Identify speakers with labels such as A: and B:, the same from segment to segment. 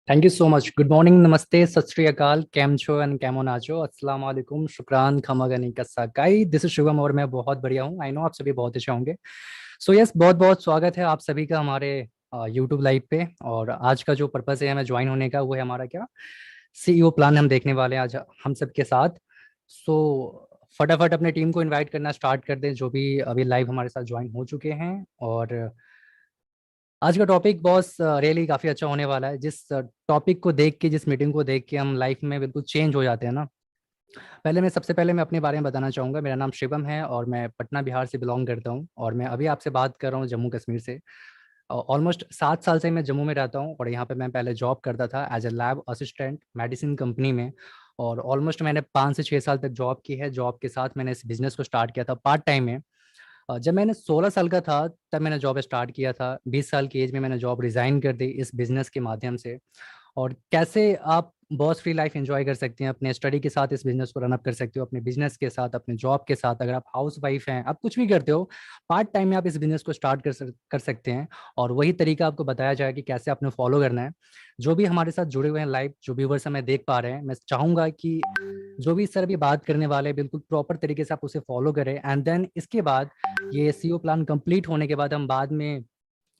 A: Thank you so much. Good morning, नमस्ते, सत श्री अकाल, कैम छो एंड कैमो नाचो, अस्सलाम वालेकुम, शुक्रान, खमागनी कसाकाई। दिस इज शुभम और मैं बहुत बढ़िया हूँ। आई नो आप सभी बहुत अच्छे होंगे। सो यस, बहुत बहुत स्वागत है आप सभी का हमारे यूट्यूब लाइव पे। और आज का जो पर्पस है हमें ज्वाइन होने का, वो है हमारा क्या, सीईओ प्लान हम देखने वाले हैं आज हम सबके साथ। सो फटाफट अपने टीम को इनवाइट करना स्टार्ट कर दें, जो भी अभी लाइव हमारे साथ ज्वाइन हो चुके हैं। और आज का टॉपिक बॉस रियली काफ़ी अच्छा होने वाला है। जिस टॉपिक को देख के, जिस मीटिंग को देख के हम लाइफ में बिल्कुल चेंज हो जाते हैं ना। सबसे पहले मैं अपने बारे में बताना चाहूँगा। मेरा नाम शिवम है और मैं पटना बिहार से बिलोंग करता हूँ, और मैं अभी आपसे बात कर रहा हूँ जम्मू कश्मीर से। ऑलमोस्ट 7 साल से मैं जम्मू में रहता हूँ, और यहाँ पे मैं पहले जॉब करता था as a lab assistant medicine company में। और ऑलमोस्ट मैंने 5 से 6 साल तक जॉब की है। जॉब के साथ मैंने इस बिजनेस को स्टार्ट किया था पार्ट टाइम में। जब मैंने 16 साल का था तब मैंने जॉब स्टार्ट किया था। 20 साल की एज में मैंने जॉब रिजाइन कर दी इस बिजनेस के माध्यम से। और कैसे आप बॉस फ्री लाइफ एंजॉय कर सकते हैं, अपने स्टडी के साथ इस बिजनेस को रन अप कर सकते हो, अपने बिजनेस के साथ, अपने जॉब के साथ। अगर आप हाउस वाइफ हैं, आप कुछ भी करते हो, पार्ट टाइम में आप इस बिजनेस को स्टार्ट कर सकते हैं। और वही तरीका आपको बताया जाएगा कि कैसे आपने फॉलो करना है। जो भी हमारे साथ जुड़े हुए हैं लाइव, जो व्यूवर्स हमें देख पा रहे हैं, मैं चाहूंगा कि जो भी सर अभी बात करने वाले हैं बिल्कुल प्रॉपर तरीके से आप उसे फॉलो करें। एंड देन इसके बाद ये सीओ प्लान कंप्लीट होने के बाद हम बाद में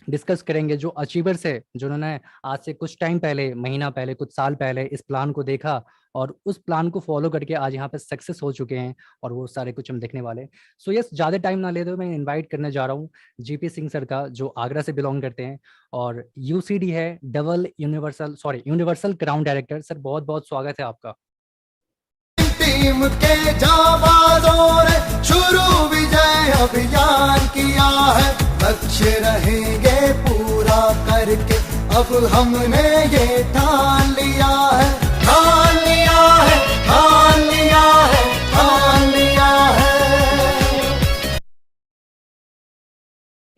A: डिस्कस करेंगे जो अचीवर्स है, जिन्होंने आज से कुछ टाइम पहले, महीना पहले, कुछ साल पहले इस प्लान को देखा और उस प्लान को फॉलो करके आज यहाँ पे सक्सेस हो चुके हैं। और वो सारे कुछ हम देखने वाले हैं। सो यस, ज़्यादा टाइम ना लेते हुए मैं इनवाइट करने जा रहा हूँ जीपी सिंह सर का, जो आगरा से बिलोंग करते हैं और यूसीडी है, double universal sorry universal crown director. Sir बहुत बहुत स्वागत है आपका।
B: टीम के जाबाजों ने शुरू विजय अभियान किया है। लक्ष्य रहेंगे पूरा करके अब हमने ये ठान लिया है, ठान लिया है, ठान लिया है, ठान लिया है।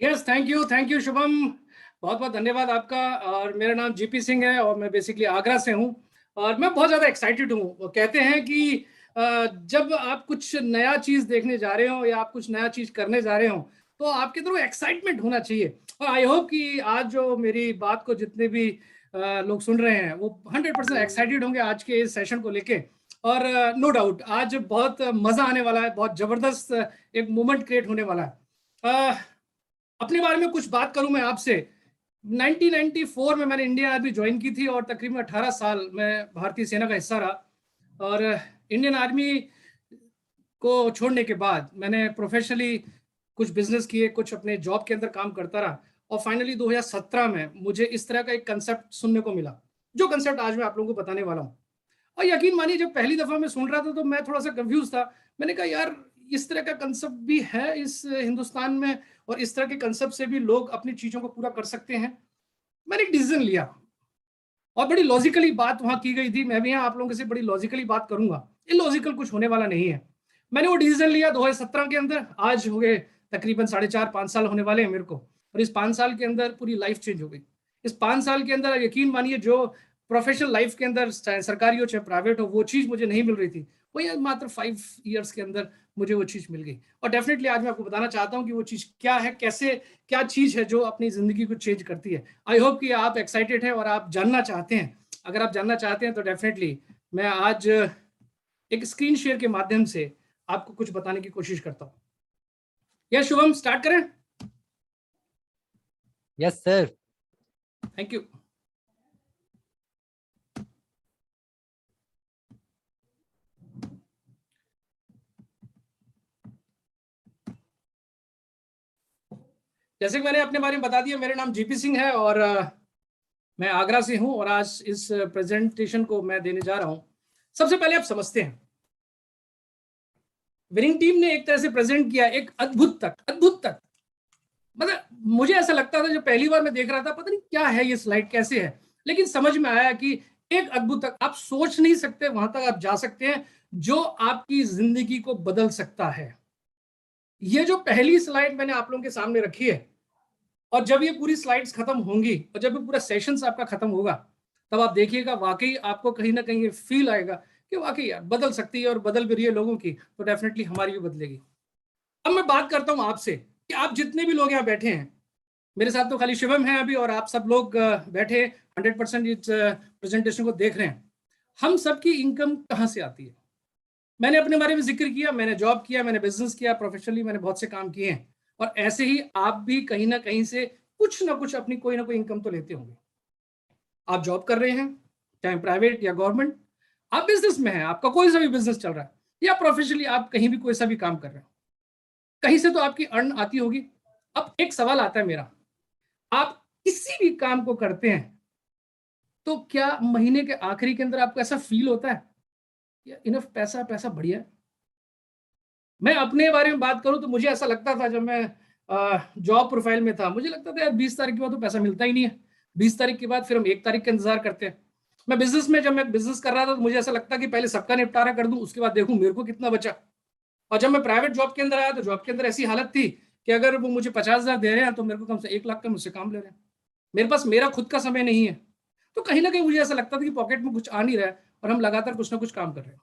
C: यस, थैंक यू शुभम, बहुत बहुत धन्यवाद आपका। और मेरा नाम जीपी सिंह है और मैं बेसिकली आगरा से हूँ। और मैं बहुत ज़्यादा एक्साइटेड हूँ। वो कहते हैं कि जब आप कुछ नया चीज़ देखने जा रहे हो या आप कुछ नया चीज़ करने जा रहे हो, तो आपके अंदर वो एक्साइटमेंट होना चाहिए। और आई होप कि आज जो मेरी बात को जितने भी लोग सुन रहे हैं वो 100% एक्साइटेड होंगे आज के इस सेशन को लेके। और नो डाउट आज बहुत मज़ा आने वाला है, बहुत ज़बरदस्त एक मोमेंट क्रिएट होने वाला है। अपने बारे में कुछ बात करूं मैं आपसे। 1994 में मैंने इंडियन आर्मी ज्वाइन की थी और तकरीबन 18 साल मैं भारतीय सेना का हिस्सा रहा। और इंडियन आर्मी को छोड़ने के बाद मैंने प्रोफेशनली कुछ बिजनेस किए, कुछ अपने जॉब के अंदर काम करता रहा। और फाइनली 2017 में मुझे इस तरह का एक कंसेप्ट सुनने को मिला, जो कंसेप्ट आज मैं आप लोगों को बताने वाला हूँ। और यकीन मानिए, जब पहली दफा मैं सुन रहा था तो मैं थोड़ा सा कंफ्यूज था। मैंने कहा यार, इस तरह का कंसेप्ट भी है इस हिंदुस्तान में, और इस तरह के कंसेप्ट से भी लोग अपनी चीजों को पूरा कर सकते हैं। मैंने एक डिसीजन लिया और बड़ी लॉजिकली बात वहां की गई थी। मैं भी यहाँ आप लोगों से बड़ी लॉजिकली बात करूंगा, इलॉजिकल कुछ होने वाला नहीं है। मैंने वो डिसीजन लिया 2017 के अंदर। आज हो गए तकरीबन 4.5-5 साल होने वाले हैं मेरे को। और इस 5 साल के अंदर पूरी लाइफ चेंज हो गई। इस 5 साल के अंदर यकीन मानिए, जो प्रोफेशनल लाइफ के अंदर चाहे सरकारी हो चाहे प्राइवेट हो, वो चीज मुझे नहीं मिल रही थी, वो ये मात्र 5 ईयर्स के अंदर मुझे वो चीज मिल गई। और डेफिनेटली आज मैं आपको बताना चाहता हूँ कि वो चीज क्या है, कैसे, क्या चीज है जो अपनी जिंदगी को चेंज करती है। आई होप कि आप एक्साइटेड हैं और आप जानना चाहते हैं। अगर आप जानना चाहते हैं तो डेफिनेटली मैं आज एक स्क्रीन शेयर के माध्यम से आपको कुछ बताने की कोशिश करता हूँ। यस शुभम, स्टार्ट करें?
A: Yes sir.
C: Thank you. जैसे कि मैंने अपने बारे में बता दिया, मेरा नाम जीपी सिंह है और मैं आगरा से हूं। और आज इस प्रेजेंटेशन को मैं देने जा रहा हूं। सबसे पहले आप समझते हैं, विनिंग टीम ने एक तरह से प्रेजेंट किया एक अद्भुत तक। मतलब मुझे ऐसा लगता था, जब पहली बार मैं देख रहा था, पता नहीं क्या है ये स्लाइड, कैसे है। लेकिन समझ में आया कि एक अद्भुत तक, आप सोच नहीं सकते वहां तक आप जा सकते हैं जो आपकी जिंदगी को बदल सकता है। ये जो पहली स्लाइड मैंने आप लोगों के सामने रखी है, और जब ये पूरी स्लाइड्स खत्म होंगी और जब ये पूरा सेशंस आपका खत्म होगा, तब आप देखिएगा वाकई आपको कहीं ना कहीं फील आएगा कि वाकई यार बदल सकती है, और बदल भी रही है लोगों की, तो डेफिनेटली हमारी भी बदलेगी। अब मैं बात करता हूं आपसे कि आप जितने भी लोग यहाँ बैठे हैं, मेरे साथ तो खाली शिवम है अभी, और आप सब लोग बैठे 100% इस प्रेजेंटेशन को देख रहे हैं। हम सबकी इनकम कहाँ से आती है? मैंने अपने बारे में जिक्र किया, मैंने जॉब किया, मैंने बिजनेस किया, प्रोफेशनली मैंने बहुत से काम किए हैं, और ऐसे ही आप भी कहीं ना कहीं से कुछ ना कुछ अपनी कोई ना कोई इनकम तो लेते होंगे। आप जॉब कर रहे हैं, चाहे प्राइवेट या गवर्नमेंट, आप बिजनेस में हैं, आपका कोई सा भी बिजनेस चल रहा है, या प्रोफेशनली आप कहीं भी कोई सा भी काम कर रहे हैं, कहीं से तो आपकी अर्न आती होगी। अब एक सवाल आता है मेरा, आप किसी भी काम को करते हैं तो क्या महीने के आखिरी के अंदर आपको ऐसा फील होता है या इनफ पैसा पैसा बढ़िया है? मैं अपने बारे में बात करूं तो मुझे ऐसा लगता था, जब मैं जॉब प्रोफाइल में था, मुझे लगता था यार 20 तारीख के बाद तो पैसा मिलता ही नहीं है, 20 तारीख के बाद फिर हम 1 तारीख का इंतजार करते हैं। मैं बिजनेस में, जब मैं बिजनेस कर रहा था तो मुझे ऐसा लगता कि पहले सबका निपटारा कर दूं, उसके बाद देखूं मेरे को कितना बचा। और जब मैं प्राइवेट जॉब के अंदर आया तो जॉब के अंदर ऐसी हालत थी कि अगर वो मुझे 50,000 दे रहे हैं तो मेरे को कम से 1 लाख का मुझसे काम ले रहे हैं, मेरे पास मेरा खुद का समय नहीं है। तो कहीं ना कहीं मुझे ऐसा लगता था कि पॉकेट में कुछ आ नहीं रहा है और हम लगातार कुछ ना कुछ काम कर रहे हैं।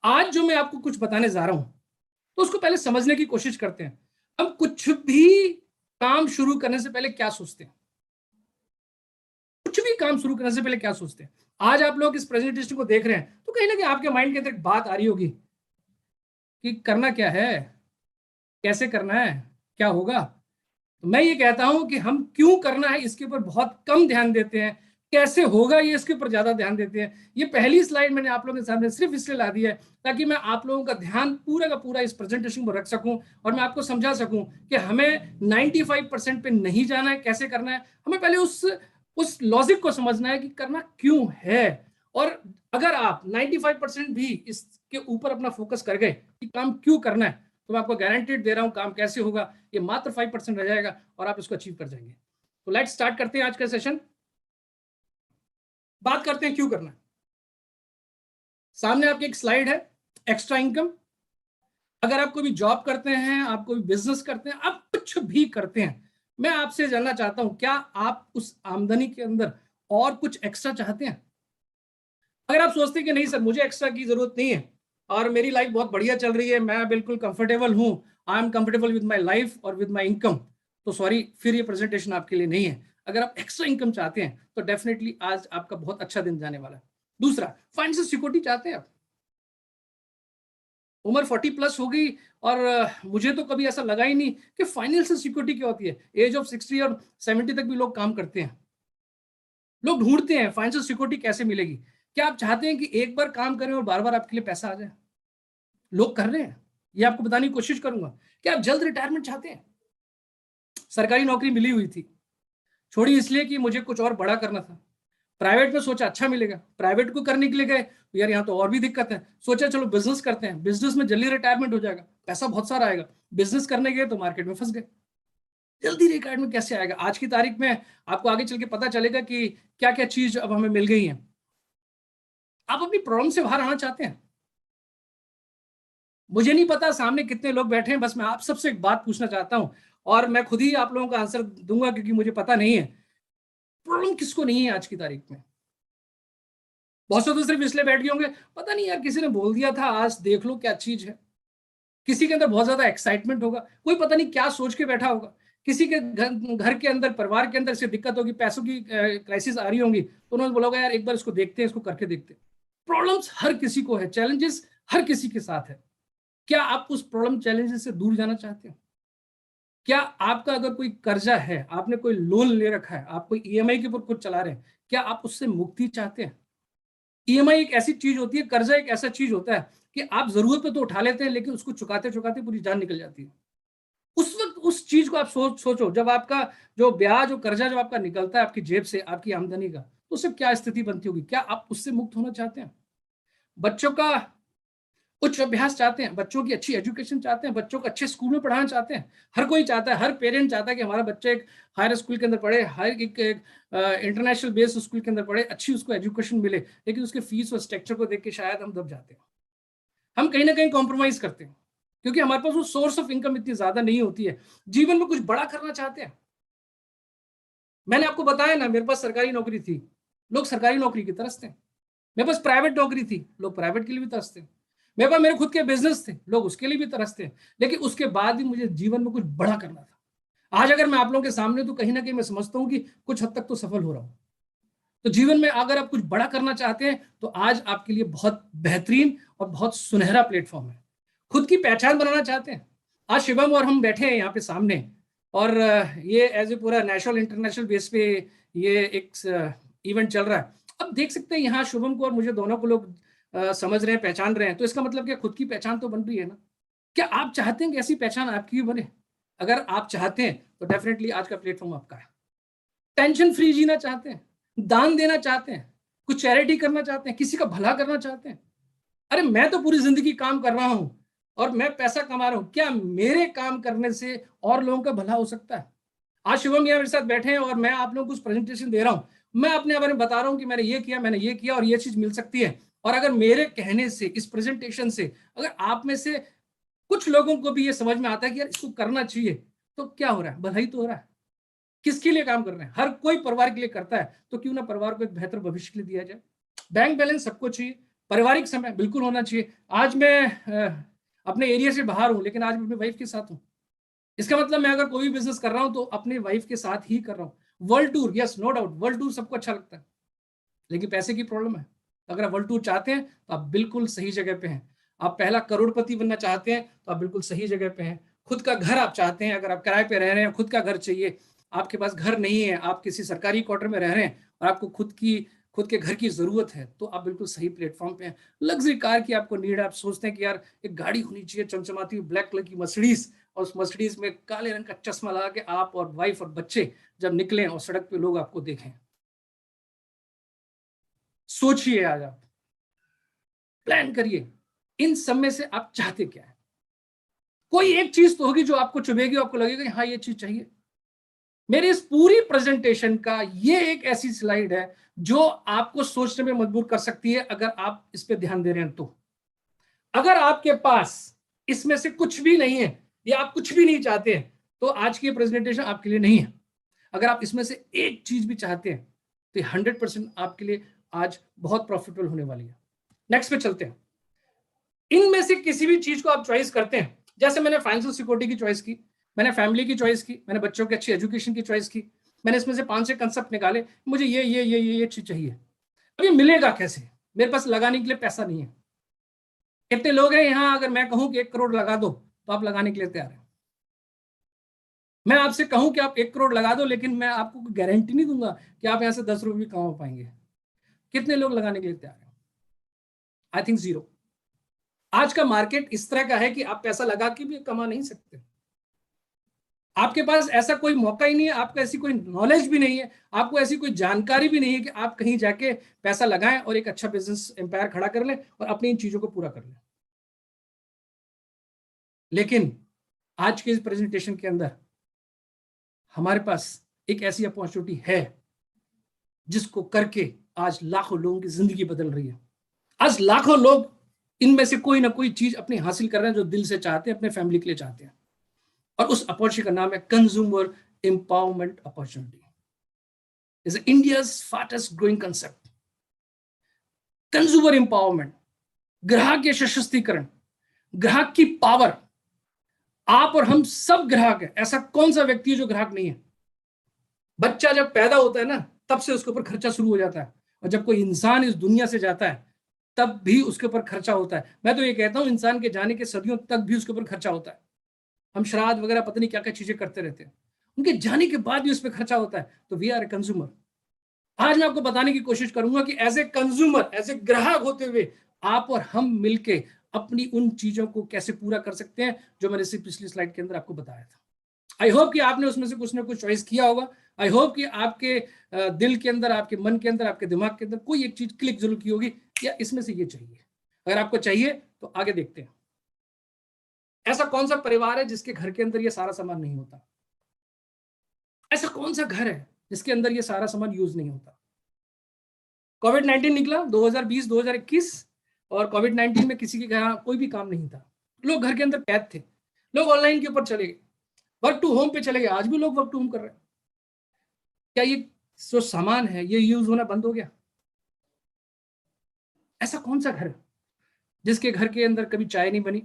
C: आज जो मैं आपको कुछ बताने जा रहा हूं, तो उसको पहले समझने की कोशिश करते हैं। हम कुछ भी काम शुरू करने से पहले क्या सोचते हैं? कुछ भी काम शुरू करने से पहले क्या सोचते हैं? आज आप लोग इस प्रेजेंटेशन को देख रहे हैं तो कहीं ना कहीं आपके माइंड के अंदर एक बात आ रही होगी कि करना क्या है, कैसे करना है, क्या होगा। तो मैं ये कहता हूं कि हम क्यों करना है इसके ऊपर बहुत कम ध्यान देते हैं, कैसे होगा ये इसके ऊपर ज्यादा ध्यान देते हैं। ये पहली स्लाइड मैंने आप लोगों के सामने सिर्फ इसलिए ला दी है ताकि मैं आप लोगों का ध्यान पूरा का पूरा इस प्रेजेंटेशन पर रख सकूं और मैं आपको समझा सकूं कि हमें 95% पे नहीं जाना है, कैसे करना है। हमें पहले उस लॉजिक को समझना है कि करना क्यों है। और अगर आप 95% भी इसके ऊपर अपना फोकस कर गए कि काम क्यों करना है, तो मैं आपको गारंटीड दे रहा हूं काम कैसे होगा ये मात्र 5% रह जाएगा और आप इसको अचीव कर जाएंगे। तो लेट्स स्टार्ट करते हैं आज का सेशन। बात करते हैं क्यों करना है। सामने आपकी एक स्लाइड है, एक्स्ट्रा इनकम। अगर आप कोई भी जॉब करते हैं, आप कोई बिजनेस करते हैं, आप कुछ भी करते हैं, मैं आपसे जानना चाहता हूं क्या आप उस आमदनी के अंदर और कुछ एक्स्ट्रा चाहते हैं? अगर आप सोचते हैं कि नहीं सर मुझे एक्स्ट्रा की जरूरत नहीं है और मेरी लाइफ बहुत बढ़िया चल रही है, मैं बिल्कुल कंफर्टेबल हूं, I am comfortable with my life और विद माय इनकम, तो सॉरी, फिर ये प्रेजेंटेशन आपके लिए नहीं है। अगर आप एक्स्ट्रा इनकम चाहते हैं तो डेफिनेटली आज आपका बहुत अच्छा दिन जाने वाला है। दूसरा, फाइनेंशियल सिक्योरिटी चाहते हैं आप। उम्र 40 प्लस हो गई और मुझे तो कभी ऐसा लगा ही नहीं कि फाइनेंशियल सिक्योरिटी क्या होती है। एज ऑफ 60 और 70 तक भी लोग काम करते हैं, लोग ढूंढते हैं फाइनेंशियल सिक्योरिटी कैसे मिलेगी। क्या आप चाहते हैं कि एक बार काम करें और बार बार आपके लिए पैसा आ जाए? लोग कर रहे हैं, ये आपको बताने की कोशिश करूंगा। क्या आप जल्द रिटायरमेंट चाहते हैं? सरकारी नौकरी मिली हुई थी, छोड़ी इसलिए कि मुझे कुछ और बड़ा करना था। प्राइवेट में सोचा अच्छा मिलेगा, प्राइवेट को करने के लिए गए यार यहाँ तो और भी दिक्कत है, सोचा चलो बिजनेस करते हैं, बिजनेस में जल्दी रिटायरमेंट हो जाएगा, पैसा बहुत सारा आएगा। बिजनेस करने गए तो मार्केट में फंस गए। जल्दी रिटायरमेंट कैसे आएगा? आज की तारीख में आपको आगे चल के पता चलेगा कि क्या क्या चीज अब हमें मिल गई है। आप अपनी प्रॉब्लम से बाहर आना चाहते हैं। मुझे नहीं पता सामने कितने लोग बैठे हैं, बस मैं आप सबसे एक बात पूछना चाहता हूं और मैं खुद ही आप लोगों का आंसर दूंगा क्योंकि मुझे पता नहीं है। प्रॉब्लम किसको नहीं है आज की तारीख में? बहुत से तो सिर्फ इसलिए बैठ गए होंगे पता नहीं यार किसी ने बोल दिया था, आज देख लो क्या चीज है। किसी के अंदर बहुत ज्यादा एक्साइटमेंट होगा, कोई पता नहीं क्या सोच के बैठा होगा। किसी के घर के अंदर, परिवार के अंदर से दिक्कत होगी, पैसों की क्राइसिस आ रही होंगी, तो उन्होंने बोला होगा यार एक बार इसको देखते हैं, इसको करके देखते हैं। प्रॉब्लम्स हर किसी को है, चैलेंजेस हर किसी के साथ है। क्या आप उस प्रॉब्लम चैलेंजेस से दूर जाना चाहते हैं? क्या आपका अगर कोई कर्जा है, आपने कोई लोन ले रखा है, आप कोई ईएमआई के ऊपर कुछ चला रहे हैं, क्या आप उससे मुक्ति चाहते हैं? ईएमआई एक ऐसी चीज होती है, कर्जा एक ऐसा चीज होता है कि आप जरूरत पे तो उठा लेते हैं लेकिन उसको चुकाते चुकाते पूरी जान निकल जाती है। उस वक्त उस चीज को आप सोचो, जब आपका जो ब्याज, जो कर्जा जो आपका निकलता है आपकी जेब से, आपकी आमदनी का, तो उससे क्या स्थिति बनती होगी? क्या आप उससे मुक्त होना चाहते हैं? बच्चों का उच्च अभ्यास चाहते हैं, बच्चों की अच्छी एजुकेशन चाहते हैं, बच्चों को अच्छे स्कूल में पढ़ाना चाहते हैं। हर कोई चाहता है, हर पेरेंट चाहता है कि हमारा बच्चा एक हायर स्कूल के अंदर पढ़े, हर एक इंटरनेशनल बेस्ड स्कूल के अंदर पढ़े, अच्छी उसको एजुकेशन मिले। लेकिन उसके फीस और स्ट्रक्चर को देख के शायद हम दब जाते हैं, हम कहीं ना कहीं कॉम्प्रोमाइज करते हैं क्योंकि हमारे पास वो सोर्स ऑफ इनकम इतनी ज्यादा नहीं होती है। जीवन में कुछ बड़ा करना चाहते हैं। मैंने आपको बताया ना, मेरे पास सरकारी नौकरी थी, लोग सरकारी नौकरी की तरसते हैं। मेरे पास प्राइवेट नौकरी थी, लोग प्राइवेट के लिए भी तरसते हैं। मेरे पास मेरे खुद के बिजनेस थे, लोग उसके लिए भी तरसते हैं। लेकिन उसके बाद भी मुझे जीवन में कुछ बड़ा करना था। आज अगर मैं आप लोगों के सामने, तो कहीं ना कहीं मैं समझता हूं कि कुछ हद तक तो सफल हो रहा हूं। तो जीवन में अगर आप कुछ बड़ा करना चाहते हैं तो आज आपके लिए बहुत बेहतरीन और बहुत सुनहरा प्लेटफॉर्म है। खुद की पहचान बनाना चाहते हैं, आज शिवम और हम बैठे हैं यहाँ पे सामने, और ये एज ए पूरा नेशनल इंटरनेशनल बेस पे ये एक इवेंट चल रहा है। अब देख सकते हैं यहाँ शुभम को और मुझे दोनों को लोग समझ रहे हैं, पहचान रहे हैं, तो इसका मतलब क्या, खुद की पहचान तो बन रही है ना। क्या आप चाहते हैं कि ऐसी पहचान आपकी भी बने? अगर आप चाहते हैं तो डेफिनेटली आज का प्लेटफॉर्म आपका है। टेंशन फ्री जीना चाहते हैं, दान देना चाहते हैं, कुछ चैरिटी करना चाहते हैं, किसी का भला करना चाहते हैं। अरे मैं तो पूरी जिंदगी काम कर रहा हूं और मैं पैसा कमा रहा हूं, क्या मेरे काम करने से और लोगों का भला हो सकता है? आज शुभम यहाँ मेरे साथ बैठे हैं और मैं आप लोगों को कुछ प्रेजेंटेशन दे रहा हूं, मैं अपने बारे में बता रहा हूं कि मैंने ये किया, मैंने ये किया और ये चीज मिल सकती है। और अगर मेरे कहने से, इस प्रेजेंटेशन से अगर आप में से कुछ लोगों को भी ये समझ में आता है कि यार इसको करना चाहिए, तो क्या हो रहा है? भलाई तो हो रहा है। किसके लिए काम कर रहे हैं? हर कोई परिवार के लिए करता है, तो क्यों ना परिवार को एक बेहतर भविष्य के लिए दिया जाए। बैंक बैलेंस सबको चाहिए, पारिवारिक समय बिल्कुल होना चाहिए। आज मैं अपने एरिया से बाहर हूं, लेकिन आज मैं अपनी वाइफ के साथ हूं। इसका मतलब मैं अगर कोई भी बिजनेस कर रहा हूं तो अपने वाइफ के साथ ही कर रहा हूं। World tour, yes no doubt, world tour सबको अच्छा लगता है, लेकिन पैसे की प्रॉब्लम है। अगर आप वर्ल्ड टूर चाहते हैं तो आप बिल्कुल सही जगह पे हैं। आप पहला करोड़पति बनना चाहते हैं तो आप बिल्कुल सही जगह पे हैं। खुद का घर आप चाहते हैं, अगर आप किराए पे रह रहे हैं, खुद का घर चाहिए, आपके पास घर नहीं है, आप किसी सरकारी क्वार्टर में रह रहे हैं और आपको खुद के घर की जरूरत है, तो आप बिल्कुल सही प्लेटफॉर्म पे हैं। लग्जरी कार की आपको नीड है, आप सोचते हैं कि यार एक गाड़ी होनी चाहिए चमचमाती हुई ब्लैक कलर की मर्सिडीज, और उस मर्सिडीज में काले रंग का चश्मा लगा के आप और वाइफ और बच्चे जब निकले और सड़क पे लोग आपको देखें। सोचिए, आज आप प्लान करिए, इन सब में से आप चाहते क्या है? कोई एक चीज तो होगी जो आपको चुभेगी, आपको लगेगा कि हाँ ये चीज चाहिए। मेरे इस पूरी प्रेजेंटेशन का ये एक ऐसी स्लाइड है जो आपको सोचने में मजबूर कर सकती है, अगर आप इस पे ध्यान दे रहे हैं तो। अगर आपके पास इसमें से कुछ भी नहीं है या आप कुछ भी नहीं चाहते हैं, तो आज की प्रेजेंटेशन आपके लिए नहीं है। अगर आप इसमें से एक चीज भी चाहते हैं तो 100% आपके लिए आज बहुत प्रॉफिटेबल होने वाली है। नेक्स्ट पे चलते हैं। इनमें से किसी भी चीज को आप चॉइस करते हैं, जैसे मैंने फाइनेंशियल सिक्योरिटी की चॉइस की, मैंने फैमिली की चॉइस की, मैंने बच्चों की अच्छी एजुकेशन की चॉइस की, मैंने इसमें से 5-6 कंसेप्ट निकाले, मुझे ये चीज चाहिए। अब ये मिलेगा कैसे? मेरे पास लगाने के लिए पैसा नहीं है। कितने लोग हैं यहाँ, अगर मैं कहूं कि 1 करोड़ लगा दो तो आप लगाने के लिए तैयार हैं? मैं आपसे कहूं कि आप 1 करोड़ लगा दो, लेकिन मैं आपको गारंटी नहीं दूंगा कि आप यहां से 10 रुपये भी कमा पाएंगे। कितने लोग लगाने के लिए तैयार हैं? I think 0। आज का मार्केट इस तरह का है कि आप पैसा लगा के भी कमा नहीं सकते। आपके पास ऐसा कोई मौका ही नहीं है, आपको ऐसी कोई नॉलेज भी नहीं है, आपको ऐसी कोई जानकारी भी नहीं है कि आप कहीं जाके पैसा लगाएं और एक अच्छा बिजनेस एम्पायर खड़ा कर लें और अपनी इन चीजों को पूरा कर लें। लेकिन आज के इस प्रेजेंटेशन के अंदर हमारे पास एक ऐसी अपॉर्चुनिटी है जिसको करके आज लाखों लोगों की जिंदगी बदल रही है। आज लाखों लोग इनमें से कोई ना कोई चीज अपनी हासिल कर रहे हैं जो दिल से चाहते हैं, अपने फैमिली के लिए चाहते हैं, और उस अपॉर्चुनिटी का नाम है consumer empowerment opportunity. Is India's fastest growing concept. Consumer empowerment, ग्राहक के सशक्तिकरण, ग्राहक की पावर। आप और हम सब ग्राहक है, ऐसा कौन सा व्यक्ति है जो ग्राहक नहीं है? बच्चा जब पैदा होता है ना, तब से उसके ऊपर खर्चा शुरू हो जाता है, और जब कोई इंसान इस दुनिया से जाता है तब भी उसके ऊपर खर्चा होता है। मैं तो ये कहता हूं इंसान के जाने के सदियों तक भी उसके ऊपर खर्चा होता है। हम श्राद्ध वगैरह पता नहीं क्या क्या चीजें करते रहते हैं, उनके जाने के बाद भी उस पर खर्चा होता है। तो वी आर ए कंज्यूमर। आज मैं आपको बताने की कोशिश करूंगा कि as a consumer, as a ग्राहक होते हुए आप और हम मिलके अपनी उन चीजों को कैसे पूरा कर सकते हैं जो मैंने सिर्फ पिछली स्लाइड के अंदर आपको बताया था। आई होप कि आपने उसमें से कुछ ना कुछ चॉइस किया होगा। आई होप कि आपके दिल के अंदर, आपके मन के अंदर, आपके दिमाग के अंदर कोई एक चीज क्लिक जरूर की होगी, या इसमें से ये चाहिए। अगर आपको चाहिए तो आगे देखते हैं। ऐसा कौन सा परिवार है जिसके घर के अंदर ये सारा सामान नहीं होता? ऐसा कौन सा घर है जिसके अंदर ये सारा सामान यूज नहीं होता? कोविड-19 निकला 2020-2021, और कोविड-19 में किसी के घर कोई भी काम नहीं था, लोग घर के अंदर कैद थे, लोग ऑनलाइन के ऊपर चले गए, वर्क टू होम पे चले गए। आज भी लोग वर्क टू होम कर रहे हैं। क्या ये जो सामान है ये यूज होना बंद हो गया? ऐसा कौन सा घर है जिसके घर के अंदर कभी चाय नहीं बनी,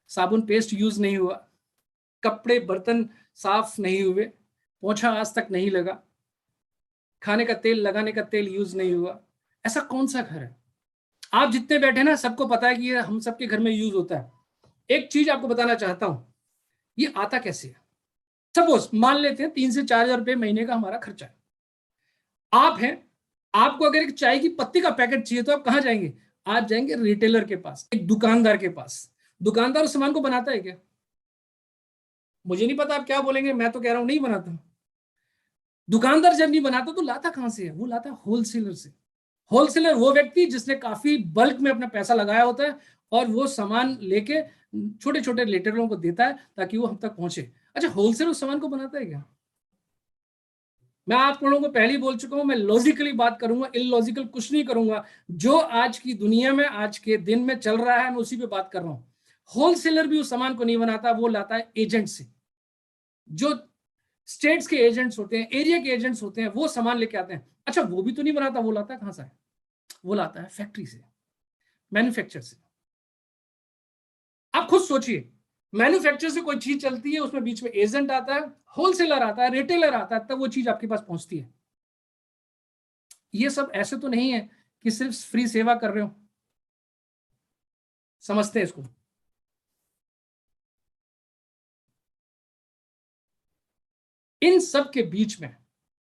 C: साबुन पेस्ट यूज नहीं हुआ, कपड़े बर्तन साफ नहीं हुए, पोंछा आज तक नहीं लगा, खाने का तेल लगाने का तेल यूज नहीं हुआ, ऐसा कौन सा घर है? आप जितने बैठे ना सबको पता है कि ये हम सबके घर में यूज होता है। एक चीज आपको बताना चाहता हूं, ये आता कैसे है? सपोज मान लेते हैं 3 से 4 हजार रुपए महीने का हमारा खर्चा है। आप हैं, आपको अगर एक चाय की पत्ती का पैकेट चाहिए तो आप कहां जाएंगे? आज जाएंगे रिटेलर के पास, एक दुकानदार के पास। दुकानदार उस सामान को बनाता है क्या? मुझे नहीं पता आप क्या बोलेंगे, मैं तो कह रहा हूं नहीं बनाता। दुकानदार जब नहीं बनाता तो लाता कहां से है? वो लाता होलसेलर से। होलसेलर वो व्यक्ति जिसने काफी बल्क में अपना पैसा लगाया होता है और वो सामान लेके छोटे छोटे रिटेलरों को देता है ताकि वो हम तक पहुंचे। अच्छा, होलसेलर उस सामान को बनाता है क्या? मैं आप लोगों को पहले ही बोल चुका हूं, मैं लॉजिकली बात करूंगा, इलॉजिकल कुछ नहीं करूंगा। जो आज की दुनिया में आज के दिन में चल रहा है मैं उसी पे बात कर रहा हूं। होलसेलर भी उस सामान को नहीं बनाता, वो लाता है एजेंट से। जो स्टेट्स के एजेंट्स होते हैं, एरिया के एजेंट्स होते हैं, वो सामान लेके आते हैं। अच्छा, वो भी तो नहीं बनाता, वो लाता है कहां से? वो लाता है फैक्ट्री से, मैन्युफैक्चर से। आप खुद सोचिए, मैन्युफैक्चर से कोई चीज चलती है, उसमें बीच में एजेंट आता है, होलसेलर आता है, रिटेलर आता है, तब वो चीज आपके पास पहुंचती है। ये सब ऐसे तो नहीं है कि सिर्फ फ्री सेवा कर रहे हो। समझते हैं इसको? इन सब के बीच में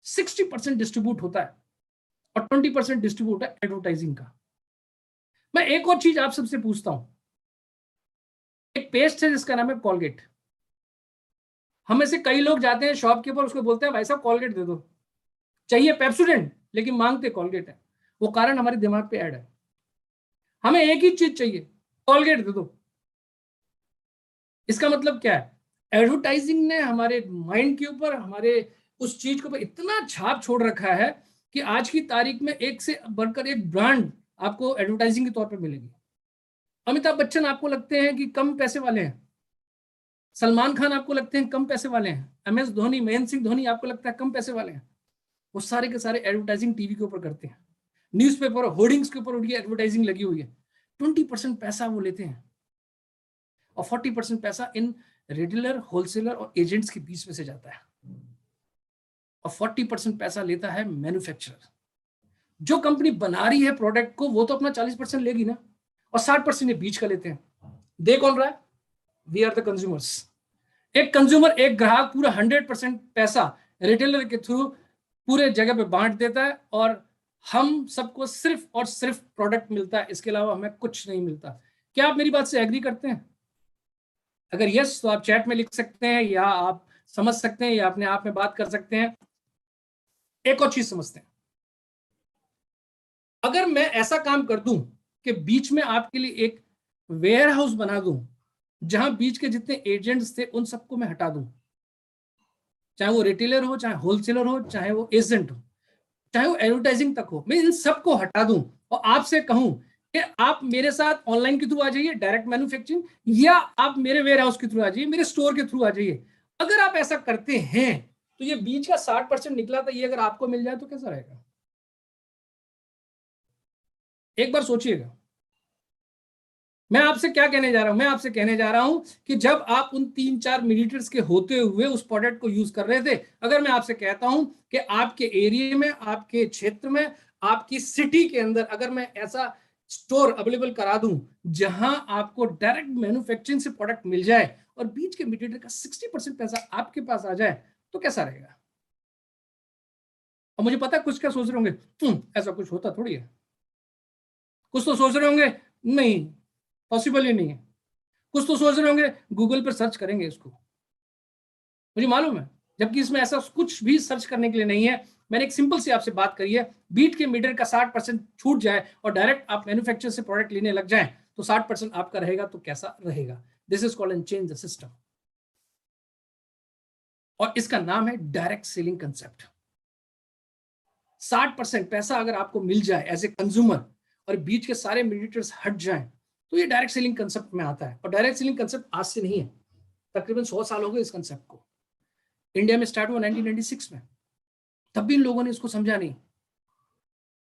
C: 60% डिस्ट्रीब्यूट होता है और 20% डिस्ट्रीब्यूट है एडवर्टाइजिंग का। मैं एक और चीज आप सबसे पूछता हूं, एक पेस्ट है जिसका नाम है कॉलगेट। हम में से कई लोग जाते हैं शॉप के ऊपर, उसको बोलते हैं भाई साहब कॉलगेट दे दो, चाहिए पेप्सोडेंट लेकिन मांगते कॉलगेट है। वो कारण हमारे दिमाग पे ऐड है, हमें एक ही चीज चाहिए, कॉलगेट दे दो। इसका मतलब क्या है? एडवर्टाइजिंग ने हमारे माइंड के ऊपर, हमारे उस चीज के ऊपर इतना छाप छोड़ रखा है कि आज की तारीख में एक से बढ़कर एक ब्रांड आपको एडवर्टाइजिंग के तौर पर मिलेगी। अमिताभ बच्चन आपको लगते हैं कि कम पैसे वाले हैं? सलमान खान आपको लगते हैं कम पैसे वाले हैं? MS धोनी, महेंद्र सिंह धोनी आपको लगता है कम पैसे वाले हैं? वो सारे के सारे एडवर्टाइजिंग टीवी के ऊपर करते हैं, न्यूज़पेपर होर्डिंग्स के ऊपर उनकी एडवर्टाइजिंग लगी हुई है। 20% पैसा वो लेते हैं और 40% पैसा इन रिटेलर, होलसेलर और एजेंट्स के बीच में से जाता है और 40% पैसा लेता है मैन्युफैक्चरर। जो कंपनी बना रही है प्रोडक्ट को वो तो अपना 40% लेगी ना, और 60% ये बीच का लेते हैं। दे कौन रहा है? We are the consumers. एक कंज्यूमर, एक ग्राहक पूरा 100% पैसा रिटेलर के थ्रू पूरे जगह पे बांट देता है और हम सबको सिर्फ और सिर्फ प्रोडक्ट मिलता है, इसके अलावा हमें कुछ नहीं मिलता। क्या आप मेरी बात से एग्री करते हैं? अगर यस तो आप चैट में लिख सकते हैं या आप समझ सकते हैं या अपने आप में बात कर सकते हैं। एक और चीज समझते हैं, अगर मैं ऐसा काम कर दूं कि बीच में आपके लिए एक वेयर हाउस बना दूं जहां बीच के जितने एजेंट्स थे उन सबको मैं हटा दूं, चाहे वो रिटेलर हो, चाहे होलसेलर हो, चाहे वो एजेंट हो, चाहे वो एडवर्टाइजिंग तक हो, मैं इन सबको हटा दूं और आपसे कहूं कि आप मेरे साथ ऑनलाइन के थ्रू आ जाइए, डायरेक्ट मैन्युफैक्चरिंग, या आप मेरे वेयर हाउस के थ्रू आ जाइए, मेरे स्टोर के थ्रू आ जाइए। अगर आप ऐसा करते हैं तो ये बीच का 60% निकला था, ये अगर आपको मिल जाए तो कैसा रहेगा? एक बार सोचिएगा। मैं आपसे क्या कहने जा रहा हूं? मैं आपसे कहने जा रहा हूं कि जब आप उन 3-4 मिलीलीटर्स के होते हुए उस प्रोडक्ट को यूज कर रहे थे, अगर मैं आपसे कहता हूं कि आपके एरिया में, आपके क्षेत्र में, आपकी सिटी के अंदर अगर मैं ऐसा स्टोर अवेलेबल करा दूं जहां आपको डायरेक्ट मैन्युफैक्चरिंग से प्रोडक्ट मिल जाए और बीच के मीडिएटर का 60% पैसा आपके पास आ जाए, तो कैसा रहेगा? और मुझे पता है कुछ क्या सोच रहे होंगे, ऐसा कुछ होता थोड़ी है। कुछ तो सोच रहे होंगे नहीं, पॉसिबल ही नहीं है। कुछ तो सोच रहे होंगे गूगल पर सर्च करेंगे इसको, मुझे मालूम है, जबकि इसमें ऐसा कुछ भी सर्च करने के लिए नहीं है। मैंने एक सिंपल सी आपसे बात करी है, बीट के मीटर का 60% छूट जाए और डायरेक्ट आप मैन्युफैक्चर से प्रोडक्ट लेने लग जाएं तो 60% आपका रहेगा, तो कैसा रहेगा? This is called and change the system, और इसका नाम है डायरेक्ट सेलिंग कंसेप्ट। 60% पैसा अगर आपको मिल जाए एज ए कंज्यूमर और बीच के सारे मीडिएटर्स हट जाएं तो ये डायरेक्ट सेलिंग कंसेप्ट में आता है। और डायरेक्ट सेलिंग कंसेप्ट आज से नहीं है, तकरीबन 100 साल हो गए इस कंसेप्ट को। इंडिया में स्टार्ट हुआ 1996 में, तब भी इन लोगों ने इसको समझा नहीं,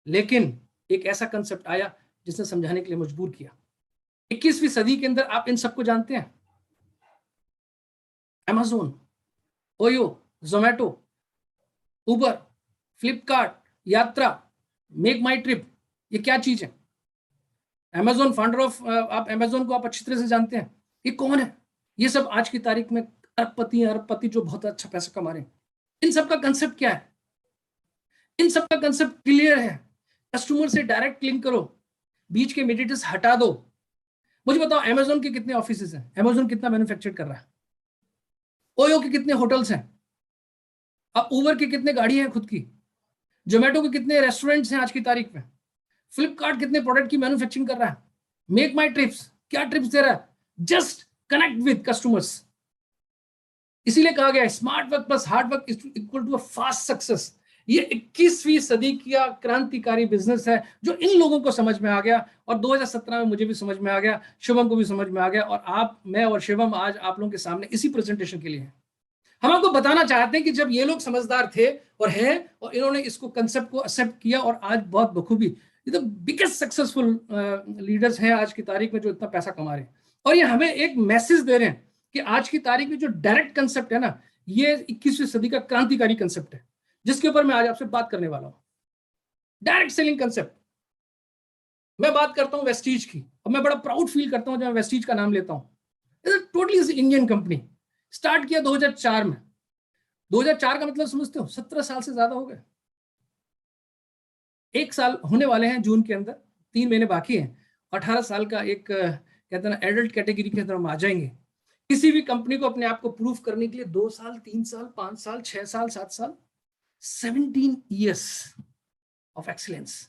C: लेकिन एक ऐसा कंसेप्ट आया जिसने समझाने के लिए मजबूर किया। 21वीं सदी के अंदर आप इन सबको जानते हैं, Amazon, ओयो, जोमेटो, उबर, फ्लिपकार्ट, यात्रा, मेक माई ट्रिप, ये क्या चीज है? अमेजोन, फाउंडर ऑफ, आप अमेजोन को आप अच्छी तरह से जानते हैं, ये कौन है? ये सब आज की तारीख में अरबपति जो बहुत अच्छा पैसा कमा रहे हैं। इन सब का कंसेप्ट क्या है? इन सब का कंसेप्ट क्लियर है। कस्टमर से डायरेक्ट लिंक करो, बीच के मीडिएटर्स हटा दो। मुझे बताओ, अमेजोन के कितने ऑफिसेज हैं? अमेजोन कितना मैन्युफैक्चर कर रहा है? ओयो के कितने होटल्स हैं? अब उबर की कितने गाड़ी हैं खुद की? जोमेटो के कितने रेस्टोरेंट्स हैं आज की तारीख में? फ्लिपकार्ट कितने प्रोडक्ट की मैन्युफैक्चरिंग कर रहा है? मेक माई ट्रिप्स क्या ट्रिप्स दे रहा है? Just connect with customers. इसीलिए कहा गया है smart work plus hard work is equal to a fast success. ये 21वीं सदी का क्रांतिकारी बिजनेस है जो इन लोगों को समझ में आ गया, और 2017 में मुझे भी समझ में आ गया, शुभम को भी समझ में आ गया, और आप, मैं और शिवम आज आप लोगों के सामने इसी प्रेजेंटेशन के लिए हैं। हम आपको बताना चाहते हैं कि जब ये लोग समझदार थे और हैं, और इन्होंने इसको कंसेप्ट को एक्सेप्ट किया, और आज बहुत बखूबी ये तो बिगेस्ट सक्सेसफुल लीडर्स हैं आज की तारीख में जो इतना पैसा कमा रहे हैं। और ये हमें एक मैसेज दे रहे हैं कि आज की तारीख में जो डायरेक्ट कंसेप्ट है ना, ये 21वीं सदी का क्रांतिकारी कंसेप्ट है, जिसके ऊपर मैं आज आपसे बात करने वाला हूं। Direct selling concept. मैं बात करता हूं वेस्टीज की, और मैं बड़ा प्राउड फील करता हूं जब मैं वेस्टीज का नाम लेता हूं। टोटली इंडियन कंपनी, स्टार्ट किया 2004 में। 2004 का मतलब समझते हो? 17 साल से ज्यादा हो गए। 1 साल होने वाले हैं जून के अंदर, 3 महीने बाकी हैं। 18 साल का एक कहते हैं ना एडल्ट कैटेगरी के अंदर हम आ जाएंगे। किसी भी कंपनी को अपने आप को प्रूव करने के लिए 2 साल, 3 साल, 5 साल, 6 साल, 7 साल, 17 ईयर्स ऑफ एक्सीलेंस।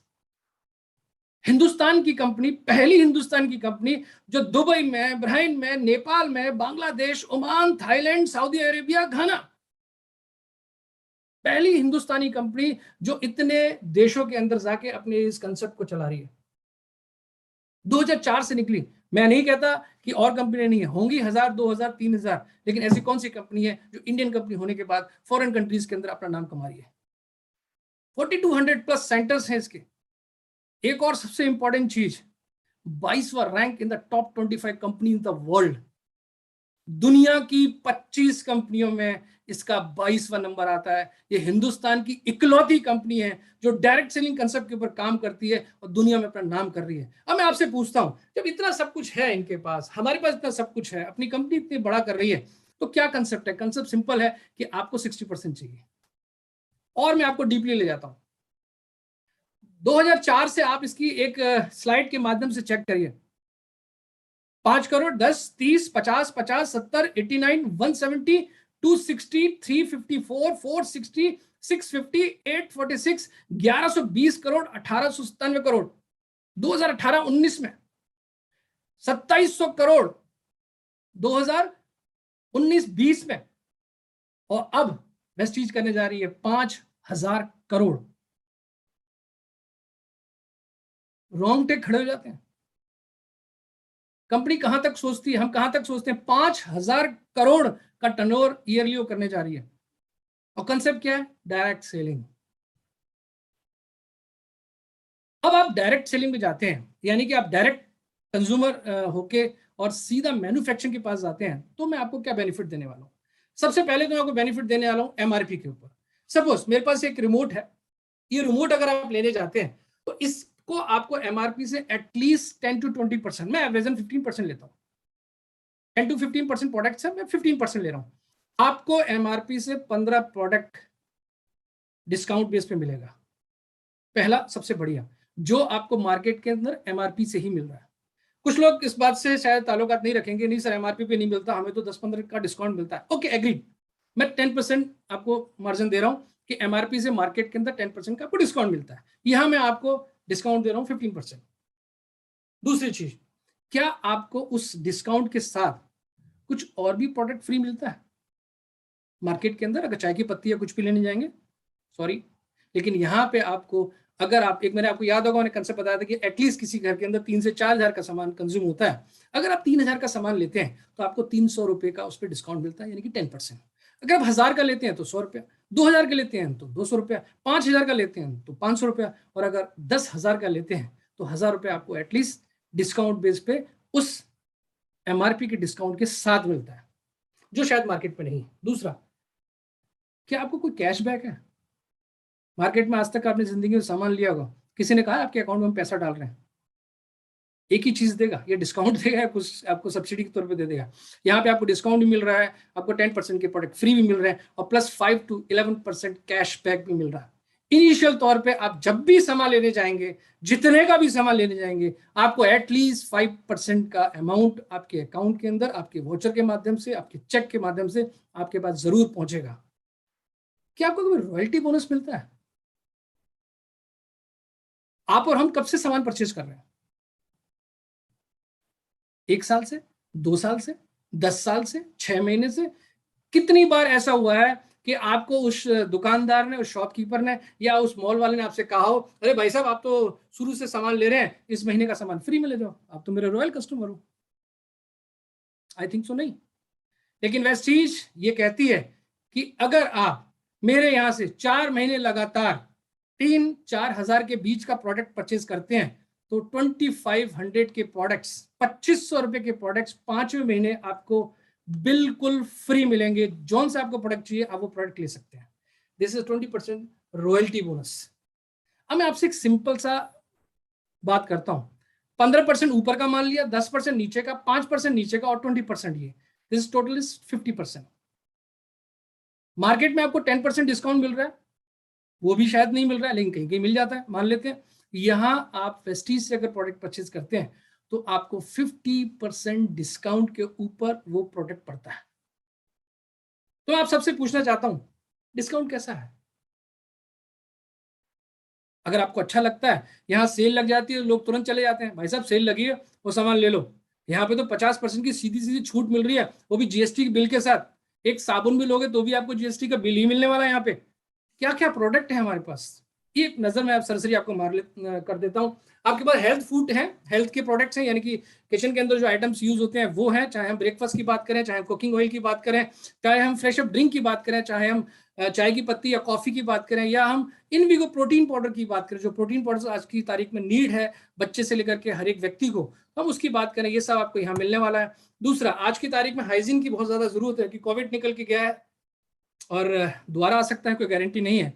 C: हिंदुस्तान की कंपनी, पहली हिंदुस्तान की कंपनी जो दुबई में, बहरीन में, नेपाल में, Bangladesh, Oman, Thailand, Saudi Arabia, Ghana, पहली हिंदुस्तानी कंपनी जो इतने देशों के अंदर जाके अपने इस कंसेप्ट को चला रही है। 2004 से निकली। मैं नहीं कहता कि और कंपनी नहीं है, होंगी 1000, 2000, 3000, लेकिन ऐसी कौन सी कंपनी है जो इंडियन कंपनी होने के बाद फॉरेन कंट्रीज के अंदर अपना नाम कमा रही है? 4200 प्लस सेंटर्स हैं इसके। एक और सबसे इंपॉर्टेंट चीज, 22वां rank in the top 25 company in the world. दुनिया की 25 कंपनियों में इसका 22वां नंबर आता है। ये हिंदुस्तान की इकलौती कंपनी है जो डायरेक्ट सेलिंग कंसेप्ट के ऊपर काम करती है और दुनिया में अपना नाम कर रही है। अब मैं आपसे पूछता हूं, जब इतना सब कुछ है इनके पास, हमारे पास इतना सब कुछ है, अपनी कंपनी इतनी बड़ा कर रही है, तो क्या कंसेप्ट है? कंसेप्ट सिंपल है कि आपको 60% चाहिए। और मैं आपको डीपली ले जाता हूं। 2004 से आप इसकी एक स्लाइड के माध्यम से चेक करिए। 5 करोड़, 10, 30, 50, 50, 70, 89, 170, 260, 354, 460, 650, 846, 1120 करोड़, 1897 करोड़ 2018-19 में, 2700 करोड़ 2019-20 में, और अब वेस्टीज करने जा रही है 5000 करोड़। रोंगटे खड़े हो जाते हैं। कंपनी कहां तक सोचती है, हम कहां तक सोचते हैं? 5000 करोड़ का टर्नओवर ईयरली वो करने जा रही है। और कंसेप्ट क्या है? Direct selling. अब आप डायरेक्ट सेलिंग में जाते हैं, यानी कि आप डायरेक्ट कंज्यूमर होके और सीधा मैन्युफैक्चरिंग के पास जाते हैं, तो मैं आपको क्या बेनिफिट देने वाला हूं? सबसे पहले तो मैं आपको बेनिफिट देने वाला हूं एमआरपी के ऊपर। सपोज मेरे पास एक रिमोट है, ये रिमोट अगर आप लेने जाते हैं तो इसको आपको एमआरपी से एटलीस्ट 10 to 20%, मैं एवरेजन 15% लेता हूं। 10 to 15% प्रोडक्ट से मैं 15% ले रहा हूं। आपको एमआरपी से 15 प्रोडक्ट डिस्काउंट बेस पे मिलेगा। पहला सबसे बढ़िया, जो आपको मार्केट के अंदर एमआरपी से ही मिल रहा है। कुछ लोग इस बात से शायद ताल्लुकात नहीं रखेंगे, नहीं सर एमआरपी पे नहीं मिलता, हमें तो 10-15 का डिस्काउंट मिलता है। ओके, एग्रीड, मैं 10% आपको मार्जिन दे रहा हूं कि एमआरपी से मार्केट के अंदर 10% का आपको डिस्काउंट मिलता है। यहां मैं आपको डिस्काउंट दे रहा हूं 15%। दूसरी चीज, क्या आपको उस डिस्काउंट के साथ कुछ और भी प्रोडक्ट फ्री मिलता है मार्केट के अंदर? अगर चाय की पत्ती या कुछ भी लेने जाएंगे, सॉरी, लेकिन यहाँ पे आपको, अगर आप, एक मैंने आपको याद होगा, मैंने कंसेप्ट बताया था कि एटलीस्ट किसी घर के अंदर 3 से 4000 का सामान कंज्यूम होता है। अगर आप 3000 का सामान लेते हैं तो आपको 300 रुपए का उस पर डिस्काउंट मिलता है, यानी कि 10%। अगर आप 1000 का लेते हैं तो 100 रुपया, 2000 का लेते हैं तो 200 रुपया, 5000 का लेते हैं तो 500 रुपया, और अगर 10,000 का लेते हैं तो 1000 रुपया आपको एटलीस्ट डिस्काउंट बेस पे उस एमआरपी के डिस्काउंट के साथ मिलता है। जो शायद मार्केट में नहीं है। दूसरा, क्या आपको कोई कैशबैक है? मार्केट में आज तक आपने जिंदगी में सामान लिया होगा, किसी ने कहा आपके अकाउंट में हम पैसा डाल रहे हैं? एक ही चीज देगा, ये डिस्काउंट देगा या कुछ आपको सब्सिडी के तौर पे दे देगा। यहाँ पे आपको डिस्काउंट भी मिल रहा है, आपको 10% के प्रोडक्ट फ्री भी मिल रहे हैं और प्लस 5 to 11% कैशबैक भी मिल रहा है। इनिशियल तौर पे आप जब भी सामान लेने जाएंगे, जितने का भी सामान लेने जाएंगे, आपको एटलीस्ट 5% का अमाउंट आपके अकाउंट के अंदर, आपके वाउचर के माध्यम से, आपके चेक के माध्यम से आपके पास जरूर पहुंचेगा। क्या आपको कोई रॉयल्टी बोनस मिलता है? आप और हम कब से सामान परचेज कर रहे हैं? 1 साल से, 2 साल से, 10 साल से, 6 महीने से? कितनी बार ऐसा हुआ है कि आपको उस दुकानदार ने, उस शॉपकीपर ने या उस मॉल वाले ने आपसे कहा हो, अरे भाई साहब आप तो शुरू से सामान ले रहे हैं, इस महीने का सामान फ्री में ले जाओ, आप तो मेरे रॉयल कस्टमर हो? आई थिंक सो नहीं। लेकिन वेस्टीज ये कहती है कि अगर आप मेरे यहां से 4 महीने लगातार 3-4 हजार के बीच का प्रोडक्ट परचेज करते हैं तो 2500 के प्रोडक्ट्स, 2500 रुपए के प्रोडक्ट्स 5वें महीने आपको बिल्कुल फ्री मिलेंगे। जौन से आपको प्रोडक्ट चाहिए आप वो प्रोडक्ट ले सकते हैं। This is 20% royalty bonus. अब मैं आपसे एक सिंपल सा बात करता हूं। 15% ऊपर का मान लिया, 10% नीचे का, 5% नीचे का और 20% ये, दिस टोटल इज 50%। मार्केट में आपको 10% डिस्काउंट मिल रहा है, वो भी शायद नहीं मिल रहा है, लेकिन कहीं कहीं मिल जाता है, मान लेते हैं। यहां आप वेस्टीज से अगर प्रोडक्ट परचेज करते हैं तो आपको 50% डिस्काउंट के ऊपर वो प्रोडक्ट पड़ता है। तो आप सबसे पूछना चाहता हूं, डिस्काउंट कैसा है? अगर आपको अच्छा लगता है, यहां सेल लग जाती है, लोग तुरंत चले जाते हैं, भाई साहब सेल लगी है वो सामान ले लो। यहाँ पे तो 50% की सीधी सीधी छूट मिल रही है, वो भी जीएसटी बिल के साथ। एक साबुन भी लोगे तो भी आपको जीएसटी का बिल ही मिलने वाला है। यहाँ पे क्या क्या प्रोडक्ट है हमारे पास, एक नजर में आप सरसरी आपको कर देता हूं। आपके पास हेल्थ फूड है, हेल्थ के प्रोडक्ट्स हैं, यानी कि किचन के अंदर जो आइटम्स यूज होते हैं वो हैं, चाहे हम ब्रेकफास्ट की बात करें, चाहे हम कुकिंग ऑयल की बात करें, चाहे हम फ्रेश अप ड्रिंक की बात करें, चाहे हम चाय की पत्ती या कॉफी की बात करें, या हम इनविगो प्रोटीन पाउडर की बात करें, जो प्रोटीन पाउडर आज की तारीख में नीड है बच्चे से लेकर के हर एक व्यक्ति को, हम उसकी बात करें, ये सब आपको यहाँ मिलने वाला है। दूसरा, आज की तारीख में हाइजीन की बहुत ज्यादा जरूरत है कि कोविड निकल के गया है और दोबारा आ सकता है, कोई गारंटी नहीं है।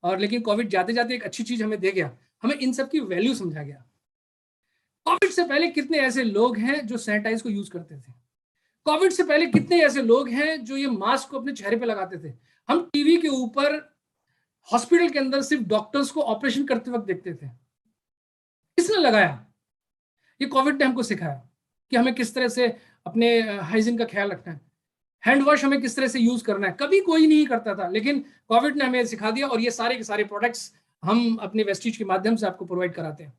C: और लेकिन कोविड जाते जाते एक अच्छी चीज हमें दे गया, हमें इन सब की वैल्यू समझा गया। कोविड से पहले कितने ऐसे लोग हैं जो सैनिटाइज को यूज करते थे? कोविड से पहले कितने ऐसे लोग हैं जो ये मास्क को अपने चेहरे पे लगाते थे? हम टीवी के ऊपर हॉस्पिटल के अंदर सिर्फ डॉक्टर्स को ऑपरेशन करते वक्त देखते थे। किसने लगाया? ये कोविड ने हमको सिखाया कि हमें किस तरह से अपने हाइजीन का ख्याल रखना है, हैंड वॉश हमें किस तरह से यूज करना है। कभी कोई नहीं करता था, लेकिन कोविड ने हमें सिखा दिया और ये सारे के सारे प्रोडक्ट्स हम अपने वेस्टीज के माध्यम से आपको प्रोवाइड कराते हैं।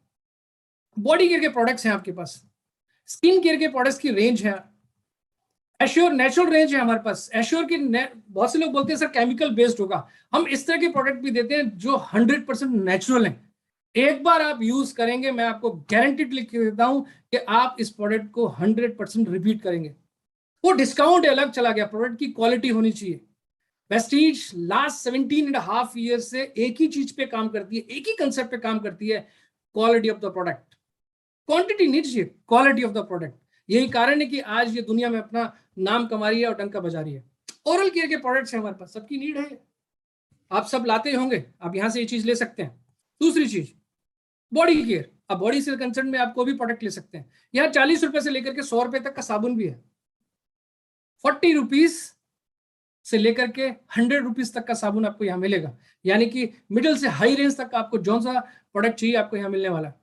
C: बॉडी केयर के प्रोडक्ट्स हैं आपके पास, स्किन केयर के प्रोडक्ट्स की रेंज है, एश्योर नेचुरल रेंज है हमारे पास। एश्योर की बहुत से लोग बोलते हैं सर केमिकल बेस्ड होगा, हम इस तरह के प्रोडक्ट भी देते हैं जो 100% नेचुरल हैं। एक बार आप यूज करेंगे, मैं आपको गारंटीड लिख के देता हूं कि आप इस प्रोडक्ट को 100% रिपीट करेंगे। वो डिस्काउंट अलग चला गया, प्रोडक्ट की क्वालिटी होनी चाहिए। वेस्टीज लास्ट 17.5 ईयर से एक ही चीज पे काम करती है, एक ही कंसेप्ट पे काम करती है, quality of the product. Quantity नहीं चाहिए, क्वालिटी ऑफ द प्रोडक्ट। यही कारण है कि आज ये दुनिया में अपना नाम कमा रही है और डंका बजा रही है। ओरल केयर के प्रोडक्ट्स हैं हमारे पास, सबकी नीड है, आप सब लाते होंगे, आप यहां से ये चीज ले सकते हैं। दूसरी चीज बॉडी केयर, अब बॉडी से कंसर्न में आप कोई भी प्रोडक्ट ले सकते हैं। यहाँ 40 रुपए से लेकर के 100 रुपए तक का साबुन भी है, 40 रुपीज से लेकर के 100 रुपीज तक का साबुन आपको यहाँ मिलेगा, यानी कि मिडिल से हाई रेंज तक आपको जो सा प्रोडक्ट चाहिए आपको यहाँ मिलने वाला है।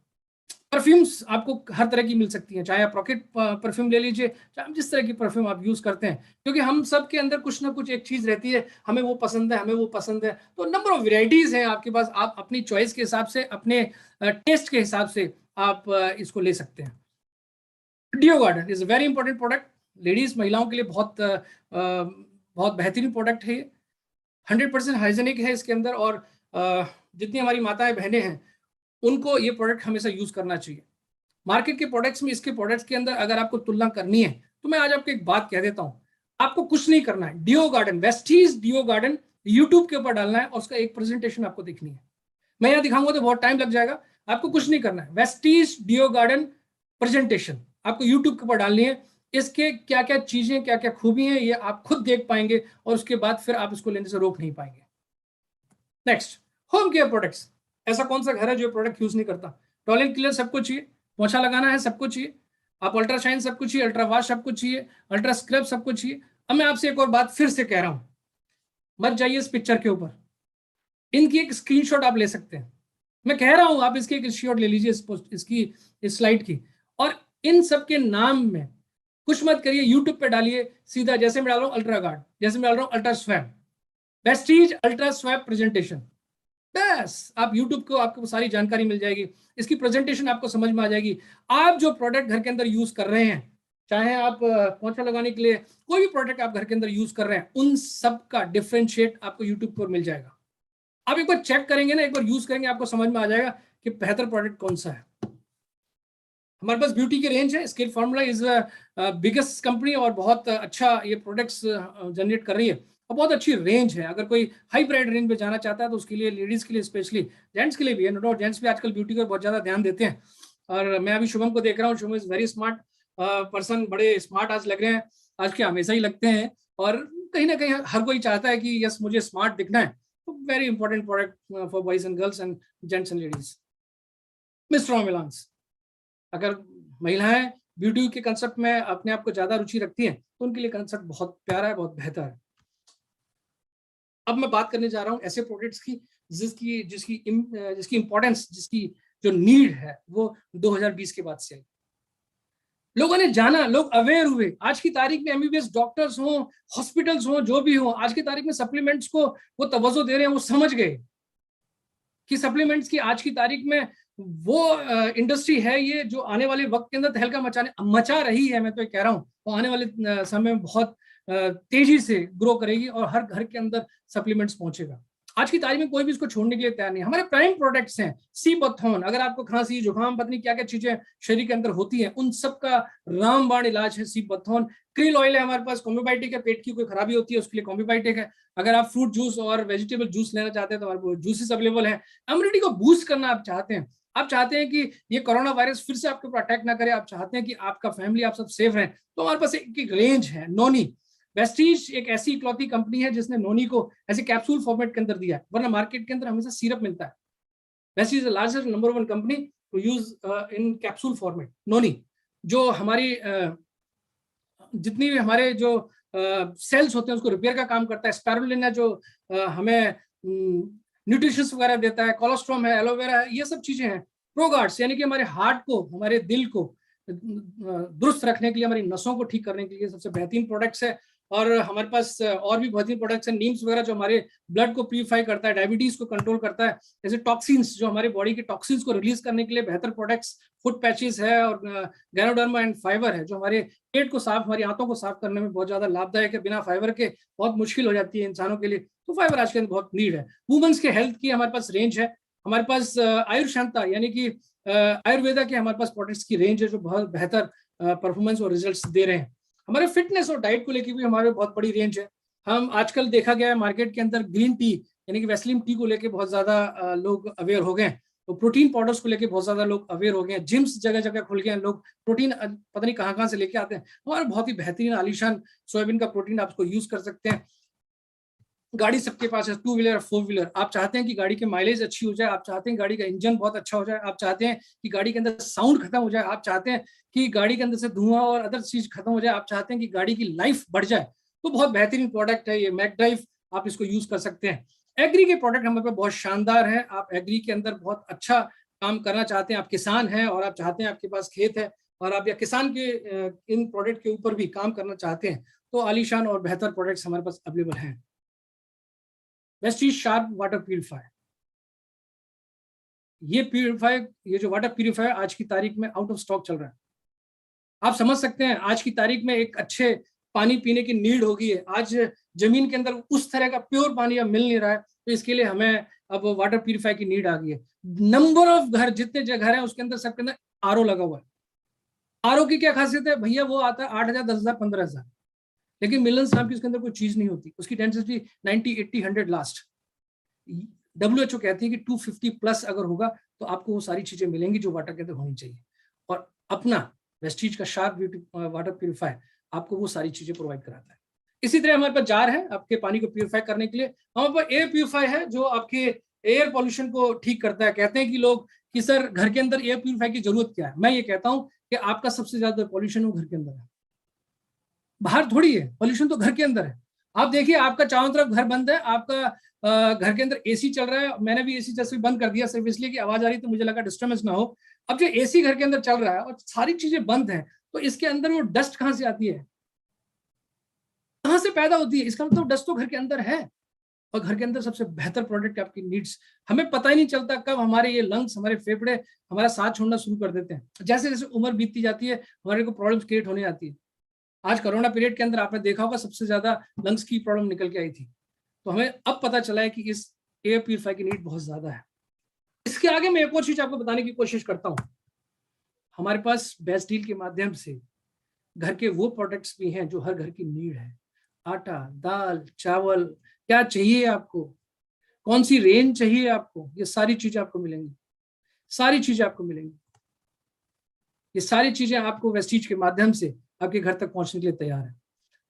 C: परफ्यूम्स आपको हर तरह की मिल सकती हैं, चाहे आप रॉकेट परफ्यूम ले लीजिए, चाहे जिस तरह की परफ्यूम आप यूज करते हैं, क्योंकि हम सब के अंदर कुछ ना कुछ एक चीज रहती है, हमें वो पसंद है, हमें वो पसंद है। तो नंबर ऑफ वेराइटीज हैं आपके पास, आप अपनी चॉइस के हिसाब से, अपने टेस्ट के हिसाब से आप इसको ले सकते हैं। Deo garden is a very important product, ladies महिलाओं के लिए बहुत बेहतरीन प्रोडक्ट है। 100% हाइजेनिक है इसके अंदर, और जितनी हमारी माताएं बहनें हैं उनको ये प्रोडक्ट हमेशा यूज करना चाहिए। मार्केट के प्रोडक्ट्स में इसके प्रोडक्ट्स के अंदर अगर आपको तुलना करनी है तो मैं आज आपको एक बात कह देता हूं, आपको कुछ नहीं करना है। Deo garden, Vestige deo garden YouTube के ऊपर डालना है और उसका एक प्रेजेंटेशन आपको देखनी है। मैं यहाँ दिखाऊंगा तो बहुत टाइम लग जाएगा, आपको कुछ नहीं करना है। वेस्टीज डियो गार्डन प्रेजेंटेशन आपको यूट्यूब के ऊपर डालनी है, इसके क्या क्या चीजें, क्या क्या खूबी हैं, ये आप खुद देख पाएंगे और उसके बाद फिर आप इसको लेने से रोक नहीं पाएंगे। Next, home care products. ऐसा कौन सा घर है जो प्रोडक्ट यूज नहीं करता? टॉयलेट क्लीनर सबको चाहिए, पोछा लगाना है सबको चाहिए, आप अल्ट्राशाइन सबको चाहिए, अल्ट्रा वॉश सबको चाहिए, अल्ट्रा स्क्रब सबको चाहिए। अब मैं आपसे एक और बात फिर से कह रहा हूं, मत जाइए इस पिक्चर के ऊपर, इनकी एक स्क्रीनशॉट आप ले सकते हैं। मैं कह रहा हूं आप इसकी एक स्क्रीनशॉट ले लीजिए इसकी इस स्लाइड की, और इन सब के नाम में कुछ मत करिए, यूट्यूब पे डालिए सीधा, जैसे मैं डाल रहा हूं अल्ट्रा गार्ड, जैसे मैं डाल रहा हूं ultra swap, Vestige ultra swap presentation, बस आप यूट्यूब को आपको सारी जानकारी मिल जाएगी, इसकी प्रेजेंटेशन आपको समझ में आ जाएगी। आप जो प्रोडक्ट घर के अंदर यूज कर रहे हैं, चाहे आप पोछा लगाने के लिए कोई भी प्रोडक्ट आप घर के अंदर यूज कर रहे हैं, उन सब का डिफरेंशिएट आपको यूट्यूब पर मिल जाएगा। आप एक बार चेक करेंगे ना, एक बार यूज करेंगे, आपको समझ में आ जाएगा कि बेहतर प्रोडक्ट कौन सा है। हमारे पास ब्यूटी की रेंज है, skin formula is biggest company और बहुत अच्छा ये प्रोडक्ट्स जनरेट कर रही है और बहुत अच्छी रेंज है। अगर कोई हाई ब्रांड रेंज में जाना चाहता है तो उसके लिए, लेडीज के लिए स्पेशली, जेंट्स के लिए भी है, नो डाउट जेंट्स भी आजकल ब्यूटी को बहुत ज्यादा ध्यान देते हैं। और मैं अभी शुभम को देख रहा हूँ, Shubham is very smart person, बड़े स्मार्ट आज लग रहे हैं, आज के हमेशा ही लगते हैं, और कहीं ना कहीं हर कोई चाहता है कि यस मुझे स्मार्ट दिखना है, तो very important product for boys and girls and gents and ladies. Mister मिलांस, अगर महिलाएं ब्यूटी के कंसेप्ट में अपने आप को ज्यादा रुचि रखती हैं तो उनके लिए कंसेप्ट बहुत प्यारा है, बहुत बेहतर है। अब मैं बात करने जा रहा हूं ऐसे प्रोडक्ट्स की जिसकी जिसकी जिसकी इंपॉर्टेंस, जिसकी जो नीड है वो 2020 के बाद से आई। लोगों ने जाना, लोग अवेयर हुए। आज की तारीख में एमबीबीएस डॉक्टर्स हों, हॉस्पिटल्स हों, जो भी हो, आज की तारीख में सप्लीमेंट्स को वो तवज्जो दे रहे हैं, वो समझ गए कि सप्लीमेंट्स की आज की तारीख में वो इंडस्ट्री है ये जो आने वाले वक्त के अंदर तहलका मचा रही है। मैं तो ये कह रहा हूँ वो आने वाले समय में बहुत तेजी से ग्रो करेगी और हर घर के अंदर सप्लीमेंट्स पहुंचेगा। आज की तारीख में कोई भी इसको छोड़ने के लिए तैयार नहीं। हमारे प्राइम प्रोडक्ट्स हैं सी बथोन, अगर आपको खांसी जुकाम पत्नी क्या क्या चीजें शरीर के अंदर होती हैं, उन सब का रामबाण इलाज है सी बथोन। क्रिल ऑयल है हमारे पास, कॉम्बिबायोटिक है, पेट की कोई खराबी होती है उसके लिए कॉम्बिबायोटिक है। अगर आप फ्रूट जूस और वेजिटेबल जूस लेना चाहते हैं तो हमारे पास जूसेस अवेलेबल है। इम्यूनिटी को बूस्ट करना आप चाहते हैं, आप चाहते हैं कि ये कोरोना वायरस फिर से आपके ऊपर अटैक ना करे, आप चाहते हैं कि आपका फैमिली, आप सब सेफ रहें, तो हमारे पास एक रेंज है। नोनी वेस्टीज एक ऐसी इकलौती कंपनी है जिसने नोनी को ऐसे कैप्सूल फॉर्मेट के अंदर दिया है, वरना मार्केट के अंदर हमेशा सिरप मिलता है। Vestige is the largest number 1 company to use in capsule format. Noni जो हमारी जितनी भी हमारे जो सेल्स होते हैं उसको रिपेयर का काम करता है। स्पारुलिना जो हमें न्यूट्रिशंस वगैरह देता है। कोलेस्ट्रॉम है, एलोवेरा है, ये सब चीजें हैं। प्रोगार्ड्स यानी कि हमारे हार्ट को, हमारे दिल को दुरुस्त रखने के लिए, हमारी नसों को ठीक करने के लिए सबसे बेहतरीन प्रोडक्ट्स है। और हमारे पास और भी बेहतरीन प्रोडक्ट्स हैं। नीम्स वगैरह जो हमारे ब्लड को प्यूरिफाई करता है, डायबिटीज को कंट्रोल करता है। जैसे टॉक्सिन्स जो हमारी बॉडी के टॉक्सिन्स को रिलीज करने के लिए बेहतर प्रोडक्ट्स फुट पैचेस है, और गैनोडर्मा एंड फाइबर है जो हमारे पेट को साफ, हमारी आंतों को साफ करने में बहुत ज्यादा लाभदायक है। बिना फाइबर के बहुत मुश्किल हो जाती है इंसानों के लिए, तो फाइबर आज के अंदर बहुत नीड है। वुमेन्स के हेल्थ की हमारे पास रेंज है। हमारे पास आयुर्शांता यानी कि आयुर्वेदा के हमारे पास प्रोडक्ट्स की रेंज है जो बहुत बेहतर परफॉर्मेंस और रिजल्ट्स दे रहे हैं। हमारे फिटनेस और डाइट को लेकर भी हमारे बहुत बड़ी रेंज है। हम आजकल देखा गया है मार्केट के अंदर ग्रीन टी यानी कि वैसलीन टी को लेकर बहुत ज्यादा लोग अवेयर हो गए, तो प्रोटीन पाउडर्स को लेकर बहुत ज्यादा लोग अवेयर हो गए। जिम्स जगह जगह खुल गए हैं, लोग प्रोटीन पता नहीं कहाँ कहाँ से लेके आते हैं। हमारा बहुत ही बेहतरीन आलीशान सोयाबीन का प्रोटीन आप उसको यूज कर सकते हैं। गाड़ी सबके पास है, 2 व्हीलर और 4 व्हीलर। आप चाहते हैं कि गाड़ी की माइलेज अच्छी हो जाए, आप चाहते हैं गाड़ी का इंजन बहुत अच्छा हो जाए, आप चाहते हैं कि गाड़ी के अंदर साउंड खत्म हो जाए, आप चाहते हैं कि गाड़ी के अंदर से धुआं और अदर चीज खत्म हो जाए, आप चाहते हैं कि गाड़ी की लाइफ बढ़ जाए, तो बहुत बेहतरीन प्रोडक्ट है ये मैकड्राइव, आप इसको यूज कर सकते हैं। एग्री के प्रोडक्ट हमारे पास बहुत शानदार है। आप एग्री के अंदर बहुत अच्छा काम करना चाहते हैं, आप किसान हैं और आप चाहते हैं आपके पास खेत है और आप या किसान के इन प्रोडक्ट के ऊपर भी काम करना चाहते हैं, तो आलीशान और बेहतर प्रोडक्ट्स हमारे पास अवेलेबल हैं। वेस्टीज शार्प वाटर प्यूरिफायर, ये जो वाटर प्यूरिफायर आज की तारीख में आउट ऑफ स्टॉक चल रहा है। आप समझ सकते हैं आज की तारीख में एक अच्छे पानी पीने की नीड होगी है। आज जमीन के अंदर उस तरह का प्योर पानी अब मिल नहीं रहा है, तो इसके लिए हमें अब वाटर प्यूरिफायर की नीड आ गई है। नंबर ऑफ घर, जितने घर हैं उसके अंदर सबके अंदर आरओ लगा हुआ है। आरओ की क्या खासियत है भैया? वो आता है 8,000, 10,000, 15,000, लेकिन मिलियंस नाम की उसके अंदर कोई चीज नहीं होती। उसकी डेंसिटी 90, 80, 100 लास्ट। WHO कहती है कि 250 प्लस अगर होगा तो आपको वो सारी चीजें मिलेंगी जो वाटर के अंदर होनी चाहिए। और अपना वेस्टीज का शार्प ब्यूटी वाटर प्यूरिफायर आपको वो सारी चीजें प्रोवाइड कराता है। इसी तरह हमारे पास जार है आपके पानी को प्यूरिफाई करने के लिए। हमारे पास एयर प्यूरिफाई है जो आपके एयर पॉल्यूशन को ठीक करता है। कहते हैं कि लोग कि सर घर के अंदर एयर प्यूरिफाई की जरूरत क्या है। मैं ये कहता हूं कि आपका सबसे ज्यादा पॉल्यूशन वो घर के अंदर है, बाहर थोड़ी है। पॉल्यूशन तो घर के अंदर है। आप देखिए आपका चारों तरफ घर बंद है, आपका घर के अंदर एसी चल रहा है। मैंने भी एसी जैसे बंद कर दिया सिर्फ इसलिए कि आवाज आ रही तो मुझे लगा डिस्टर्बेंस ना हो। अब जो एसी घर के अंदर चल रहा है और सारी चीजें बंद हैं, तो इसके अंदर वो डस्ट कहां से आती है, कहां से पैदा होती है? इसका मतलब डस्ट तो घर के अंदर है। और घर के अंदर सबसे बेहतर प्रोडक्ट आपकी नीड्स, हमें पता ही नहीं चलता कब हमारे ये लंग्स, हमारे फेफड़े हमारा साथ छोड़ना शुरू कर देते हैं। जैसे जैसे उम्र बीतती जाती है हमारे को प्रॉब्लम्स क्रिएट होने आती है। आज कोरोना पीरियड के अंदर आपने देखा होगा सबसे ज्यादा लंग्स की प्रॉब्लम निकल के आई थी। तो हमें अब पता चला है कि इस एयर प्यूरिफाई की नीड बहुत ज्यादा है। इसके आगे मैं एक और चीज आपको बताने की कोशिश करता हूं। हमारे पास बेस्ट डील के माध्यम से घर के वो प्रोडक्ट्स भी हैं जो हर घर की नीड है। आटा, दाल, चावल, क्या चाहिए आपको, कौन सी रेंज चाहिए आपको, ये सारी चीजें आपको मिलेंगी। सारी चीजें आपको मिलेंगी। ये सारी चीजें आपको वेस्टीज के माध्यम से आपके घर तक पहुंचने के लिए तैयार है।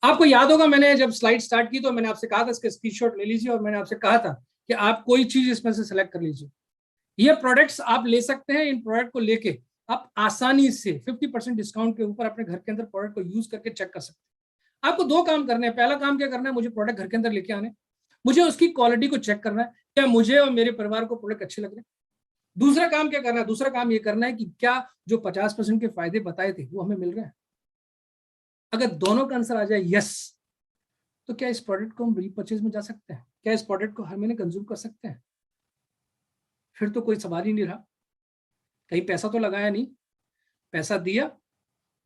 C: आपको याद होगा मैंने जब स्लाइड स्टार्ट की तो मैंने आपसे कहा था इसका स्क्रीनशॉट ले लीजिए और मैंने आपसे कहा था कि आप कोई चीज इसमें से सिलेक्ट कर लीजिए। ये प्रोडक्ट्स आप ले सकते हैं। इन प्रोडक्ट को लेके आप आसानी से 50% डिस्काउंट के ऊपर अपने घर के अंदर प्रोडक्ट को यूज करके चेक कर सकते हैं। आपको दो काम करने हैं। पहला काम क्या करना है, मुझे प्रोडक्ट घर के अंदर लेके आने, मुझे उसकी क्वालिटी को चेक करना है, क्या मुझे और मेरे परिवार को प्रोडक्ट अच्छे लग रहे हैं। दूसरा काम क्या करना है, दूसरा काम ये करना है कि क्या जो 50% के फायदे बताए थे वो हमें मिल रहे हैं। अगर दोनों का आंसर आ जाए यस, तो क्या इस प्रोडक्ट को हम रीपरचेज में जा सकते हैं, क्या इस प्रोडक्ट को हर महीने कंज्यूम कर सकते हैं? फिर तो कोई सवाल ही नहीं रहा। कहीं पैसा तो लगाया नहीं, पैसा दिया,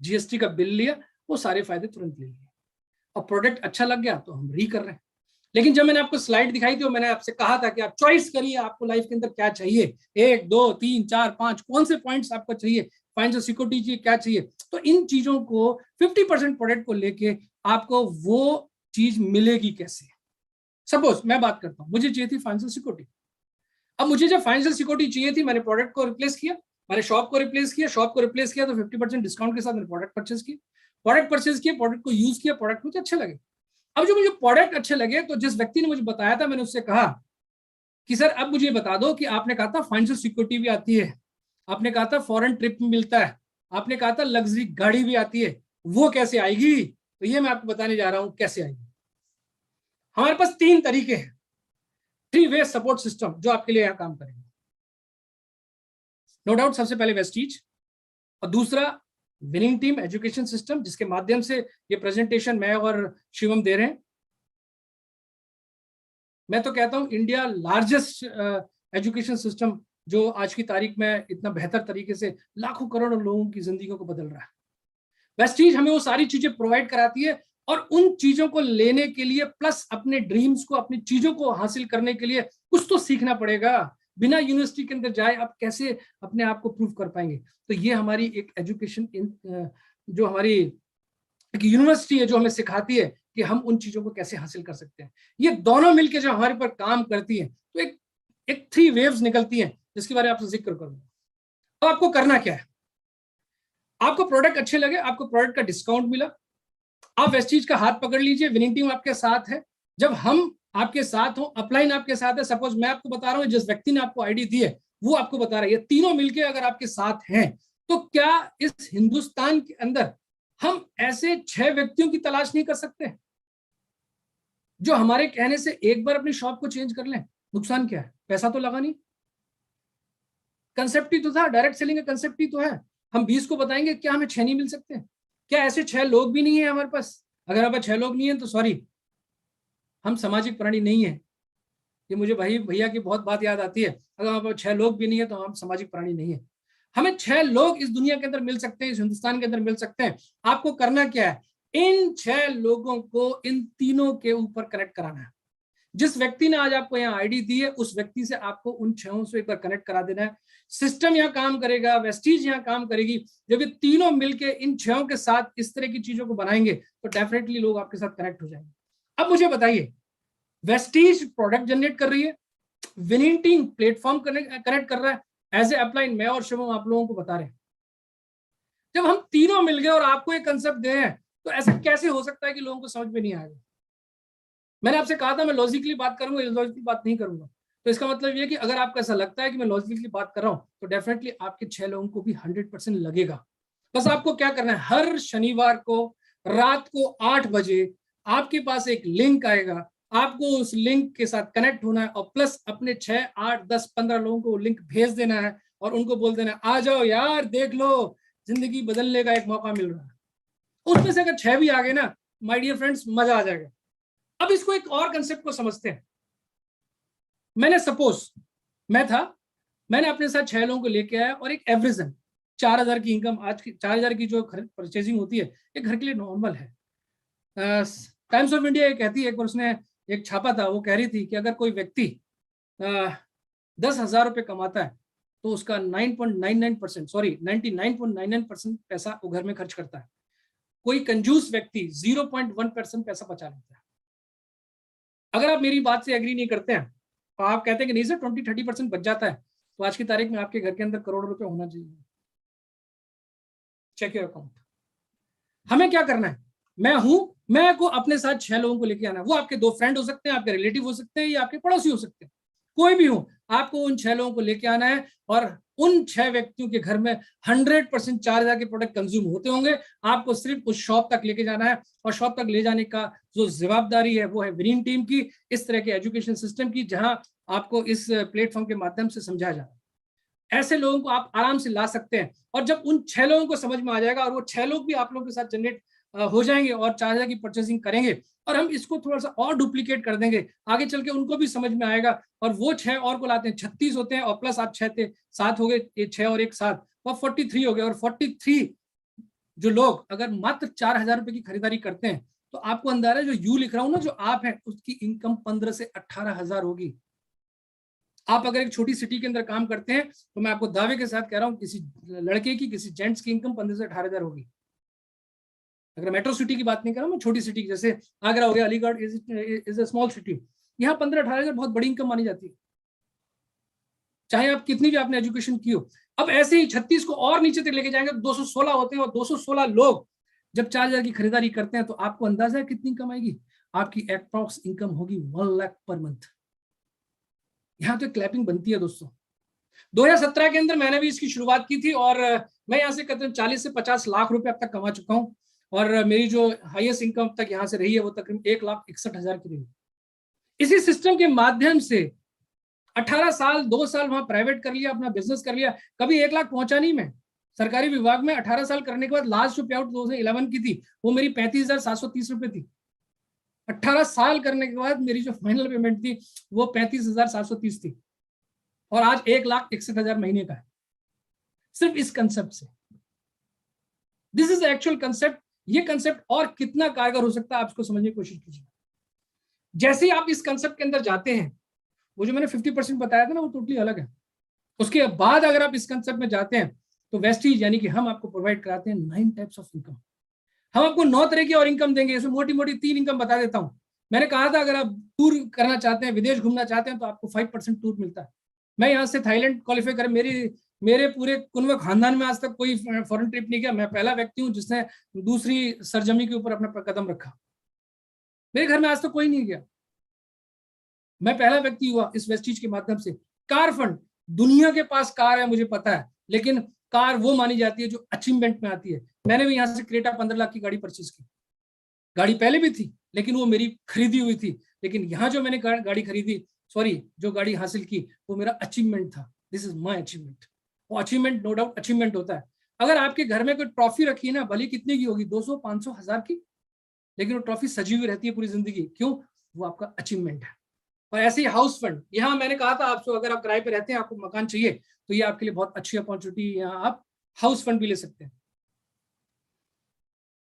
C: जीएसटी का बिल लिया, वो सारे फायदे तुरंत ले लिए और प्रोडक्ट अच्छा लग गया तो हम री कर रहे हैं। लेकिन जब मैंने आपको स्लाइड दिखाई थी और मैंने आपसे कहा था कि आप चॉइस करिए आपको लाइफ के अंदर क्या चाहिए, 1 2 3 4 5 कौन से पॉइंट्स आपको चाहिए, फाइनेंशियल सिक्योरिटी चाहिए, क्या चाहिए, तो इन चीजों को 50% प्रोडक्ट को लेके आपको वो चीज मिलेगी कैसे। सपोज मैं बात करता हूं, मुझे चाहिए थी फाइनेंशियल सिक्योरिटी। अब मुझे जब फाइनेंशियल सिक्योरिटी चाहिए थी, मैंने प्रोडक्ट को रिप्लेस किया, मैंने शॉप को रिप्लेस किया, शॉप को रिप्लेस किया तो 50% डिस्काउंट के साथ मैंने प्रोडक्ट परचेज किया, प्रोडक्ट को यूज किया, प्रोडक्ट मुझे अच्छे लगे। अब जो मुझे प्रोडक्ट अच्छे लगे तो जिस व्यक्ति ने मुझे बताया था, मैंने उससे कहा कि सर अब मुझे बता दो कि आपने कहा था फाइनेंशियल सिक्योरिटी भी आती है, आपने कहा था फॉरेन ट्रिप में मिलता है, आपने कहा था लग्जरी गाड़ी भी आती है, वो कैसे आएगी? तो ये मैं आपको बताने जा रहा हूं कैसे आएगी। हमारे पास 3 तरीके हैं, 3 वे सपोर्ट सिस्टम जो आपके लिए यहां काम करेंगे। नो डाउट सबसे पहले वेस्टीज और दूसरा विनिंग टीम एजुकेशन सिस्टम, जिसके माध्यम से ये प्रेजेंटेशन मैं और शिवम दे रहे हैं। मैं तो कहता हूं इंडिया लार्जेस्ट एजुकेशन सिस्टम जो आज की तारीख में इतना बेहतर तरीके से लाखों करोड़ों लोगों की जिंदगियों को बदल रहा है। वेस्टीज हमें वो सारी चीजें प्रोवाइड कराती है और उन चीजों को लेने के लिए प्लस अपने ड्रीम्स को, अपनी चीजों को हासिल करने के लिए कुछ तो सीखना पड़ेगा। बिना यूनिवर्सिटी के अंदर जाए आप कैसे अपने आप को प्रूव कर पाएंगे? तो ये हमारी एक एजुकेशन जो हमारी एक यूनिवर्सिटी है जो हमें सिखाती है कि हम उन चीजों को कैसे हासिल कर सकते हैं। ये दोनों मिलकर जब हमारे पर काम करती है तो एक 3 वेव्स निकलती हैं जिसके बारे में आपसे जिक्र करूंगा। तो आपको करना क्या है, आपको प्रोडक्ट अच्छे लगे, आपको प्रोडक्ट का डिस्काउंट मिला, आप वेस्टीज का हाथ पकड़ लीजिए, विनिंग टीम आपके साथ है। जब हम आपके साथ हो, अपलाइन आपके साथ है, सपोज मैं आपको बता रहा हूं, जिस व्यक्ति ने आपको आईडी दी है वो आपको बता रहा है, ये तीनों मिलके अगर आपके साथ हैं तो क्या इस हिंदुस्तान के अंदर हम ऐसे 6 व्यक्तियों की तलाश नहीं कर सकते जो हमारे कहने से एक बार अपनी शॉप को चेंज कर लें? नुकसान क्या है? पैसा तो लगा नहीं, कंसेप्ट ही तो था, डायरेक्ट सेलिंग का कंसेप्ट ही तो है। हम 20 को बताएंगे, क्या हमें 6 नहीं मिल सकते? क्या ऐसे 6 लोग भी नहीं है हमारे पास? अगर हमारे 6 लोग नहीं है तो सॉरी, हम सामाजिक प्राणी नहीं है। ये मुझे भाई भैया की बहुत बात याद आती है, अगर हमारे पास 6 लोग भी नहीं है तो हम सामाजिक प्राणी नहीं है। हमें 6 लोग इस दुनिया के अंदर मिल सकते हैं, इस हिंदुस्तान के अंदर मिल सकते हैं। आपको करना क्या है, इन 6 लोगों को इन तीनों के ऊपर कनेक्ट कराना है। जिस व्यक्ति ने आज आपको यहाँ आईडी दी है उस व्यक्ति से आपको उन 6 से एक बार कनेक्ट करा देना है। सिस्टम यहाँ काम करेगा, वेस्टीज यहाँ काम करेगी। जब ये तीनों मिलके इन 6 के साथ इस तरह की चीजों को बनाएंगे तो डेफिनेटली लोग आपके साथ कनेक्ट हो जाएंगे। अब मुझे बताइए, वेस्टीज प्रोडक्ट जनरेट कर रही है, विनिंग टीम प्लेटफॉर्म कनेक्ट कर रहा है, एज ए अपलाइन मैं और शिवम आप लोगों को बता रहे हैं। जब हम तीनों मिल गए और आपको एक कंसेप्ट दे हैं तो ऐसा कैसे हो सकता है कि लोगों को समझ में नहीं आएगा? मैंने आपसे कहा था मैं लॉजिकली बात करूंगा, इलॉजिकली बात नहीं करूंगा। तो इसका मतलब ये कि अगर आपको ऐसा लगता है कि मैं लॉजिकली बात कर रहा हूं, तो डेफिनेटली आपके 6 लोगों को भी 100% लगेगा। बस आपको क्या करना है, हर शनिवार को रात को 8 बजे आपके पास एक लिंक आएगा, आपको उस लिंक के साथ कनेक्ट होना है और प्लस अपने 6, 8, 10, 15 लोगों को लिंक भेज देना है और उनको बोल देना है, आ जाओ यार, देख लो, जिंदगी बदलने का एक मौका मिल रहा है। उसमें से अगर 6 भी आ गए ना, माय डियर फ्रेंड्स, मजा आ जाएगा। अब इसको एक और कंसेप्ट को समझते हैं। मैंने मैंने अपने साथ 6 लोगों को लेके आया और एक एवरेजन 4,000 की इनकम, आज की 4,000 की जो परचेजिंग होती है, एक घर के लिए नॉर्मल है। टाइम्स ऑफ इंडिया कहती है, एक बार उसने एक छापा था, वो कह रही थी कि अगर कोई व्यक्ति 10,000 रुपये कमाता है तो उसका 99.99% पैसा वो घर में खर्च करता है। कोई कंजूस व्यक्ति 0.1% पैसा बचा लेता है। अगर आप मेरी बात से एग्री नहीं करते हैं तो आप कहते हैं कि नहीं सर 20-30% बच जाता है, तो आज की तारीख में आपके घर के अंदर करोड़ों रुपए होना चाहिए। Check your account. हमें क्या करना है, मैं को अपने साथ 6 लोगों को लेके आना है। वो आपके 2 फ्रेंड हो सकते हैं, आपके रिलेटिव हो सकते हैं, या आपके पड़ोसी हो सकते हैं, कोई भी हो, आपको उन 6 लोगों को लेके आना है और उन 6 व्यक्तियों के घर में 100% 4,000 के प्रोडक्ट कंज्यूम होते होंगे। आपको सिर्फ उस शॉप तक लेके जाना है और शॉप तक ले जाने का जो जवाबदारी है वो है विनीन टीम की, इस तरह के एजुकेशन सिस्टम की, जहां आपको इस प्लेटफॉर्म के माध्यम से समझाया जा रहा है। ऐसे लोगों को आप आराम से ला सकते हैं और जब उन 6 लोगों को समझ में आ जाएगा और वो 6 लोग भी आप लोगों के साथ जनरेट हो जाएंगे और 4,000 की परचेसिंग करेंगे और हम इसको थोड़ा सा और डुप्लीकेट कर देंगे, आगे चल के उनको भी समझ में आएगा और वो 6 और को लाते हैं, 36 होते हैं और प्लस आप 6 थे, 7 हो गए, ये 6 और 1 7, वो 43 हो गए। और 43 जो लोग अगर मात्र 4,000 रुपए की खरीदारी करते हैं तो आपको अंदाजा है, जो यू लिख रहा हूं ना, जो आप है, उसकी इनकम 15 से 18,000 होगी। आप अगर एक छोटी सिटी के अंदर काम करते हैं तो मैं आपको दावे के साथ कह रहा हूं, किसी लड़के की, किसी जेंट्स की इनकम 15 से 18,000 होगी। अगर मेट्रो सिटी की बात नहीं कर रहा हूं, मैं छोटी सिटी जैसे आगरा हो गया, Aligarh is a small city, यहाँ 15-18,000 बहुत बड़ी इनकम मानी जाती है, चाहे आप कितनी भी आपने एजुकेशन की हो। अब ऐसे ही 36 को और नीचे तक लेके जाएंगे तो 216 होते हैं और 216 लोग जब 4,000 की खरीदारी करते हैं तो आपको अंदाजा है कितनी इनकम आएगी? आपकी अप्रॉक्स इनकम होगी 1 लाख पर मंथ। यहाँ तो क्लैपिंग बनती है दोस्तों। 2017 के अंदर मैंने भी इसकी शुरुआत की थी और मैं यहाँ से करीबन 40 से 50 लाख रुपए अब तक कमा चुका हूँ और मेरी जो हाईएस्ट इनकम तक यहाँ से रही है वो तकरीबन 1,61,000 की रही। इसी सिस्टम के माध्यम से 18 साल 2 साल वहां प्राइवेट कर लिया, अपना बिजनेस कर लिया, कभी 1 लाख पहुंचा नहीं मैं सरकारी विभाग में। 18 साल करने के बाद लास्ट जो पे आउट 2011 की थी वो मेरी 35,730 रुपए थी। 18 साल करने के बाद मेरी जो फाइनल पेमेंट थी वो 35,730 थी और आज 1,61,000 महीने का है, सिर्फ इस कंसेप्ट से। This is actual concept. ये कंसेप्ट और कितना कारगर हो सकता है आप इसको समझने की कोशिश कीजिए। जैसे ही आप इस कंसेप्ट के अंदर जाते हैं, वो जो मैंने 50% बताया था ना, वो टोटली अलग है। उसके बाद अगर आप इस कंसेप्ट में जाते हैं तो वेस्टीज यानी कि हम आपको प्रोवाइड कराते हैं 9 टाइप्स ऑफ इनकम। हम आपको 9 तरह की और इनकम देंगे। इसमें मोटी मोटी 3 इनकम बता देता हूं। मैंने कहा था अगर आप टूर करना चाहते हैं, विदेश घूमना चाहते हैं, तो आपको 5% टूर मिलता है। मैं यहाँ से थाईलैंड क्वालिफाई कर, मेरे पूरे कुनवे खानदान में आज तक कोई फॉरेन ट्रिप नहीं किया। मैं पहला व्यक्ति हूँ जिसने दूसरी सरजमी के ऊपर अपना कदम रखा। मेरे घर में आज तक कोई नहीं गया, मैं पहला व्यक्ति हुआ इस वेस्टीज के माध्यम से। कार फंड, दुनिया के पास कार है मुझे पता है, लेकिन कार वो मानी जाती है जो अचीवमेंट में आती है। मैंने भी यहाँ से क्रेटा 15 लाख की गाड़ी परचेज की। गाड़ी पहले भी थी लेकिन वो मेरी खरीदी हुई थी, लेकिन यहाँ जो मैंने गाड़ी खरीदी, सॉरी जो गाड़ी हासिल की, वो मेरा अचीवमेंट था। This is my achievement. वो अचीवमेंट नो डाउट अचीवमेंट होता है। अगर आपके घर में कोई ट्रॉफी रखी है ना, भले कितने की होगी, 200, 500, 1000 की, लेकिन वो ट्रॉफी सजी हुई रहती है पूरी जिंदगी। क्यों? वो आपका अचीवमेंट है। और ऐसे ही हाउस फंड, यहाँ मैंने कहा था आपको, अगर आप किराए पे रहते हैं, आपको मकान चाहिए, तो ये आपके लिए बहुत अच्छी अपॉर्चुनिटी। यहाँ आप हाउस फंड भी ले सकते हैं।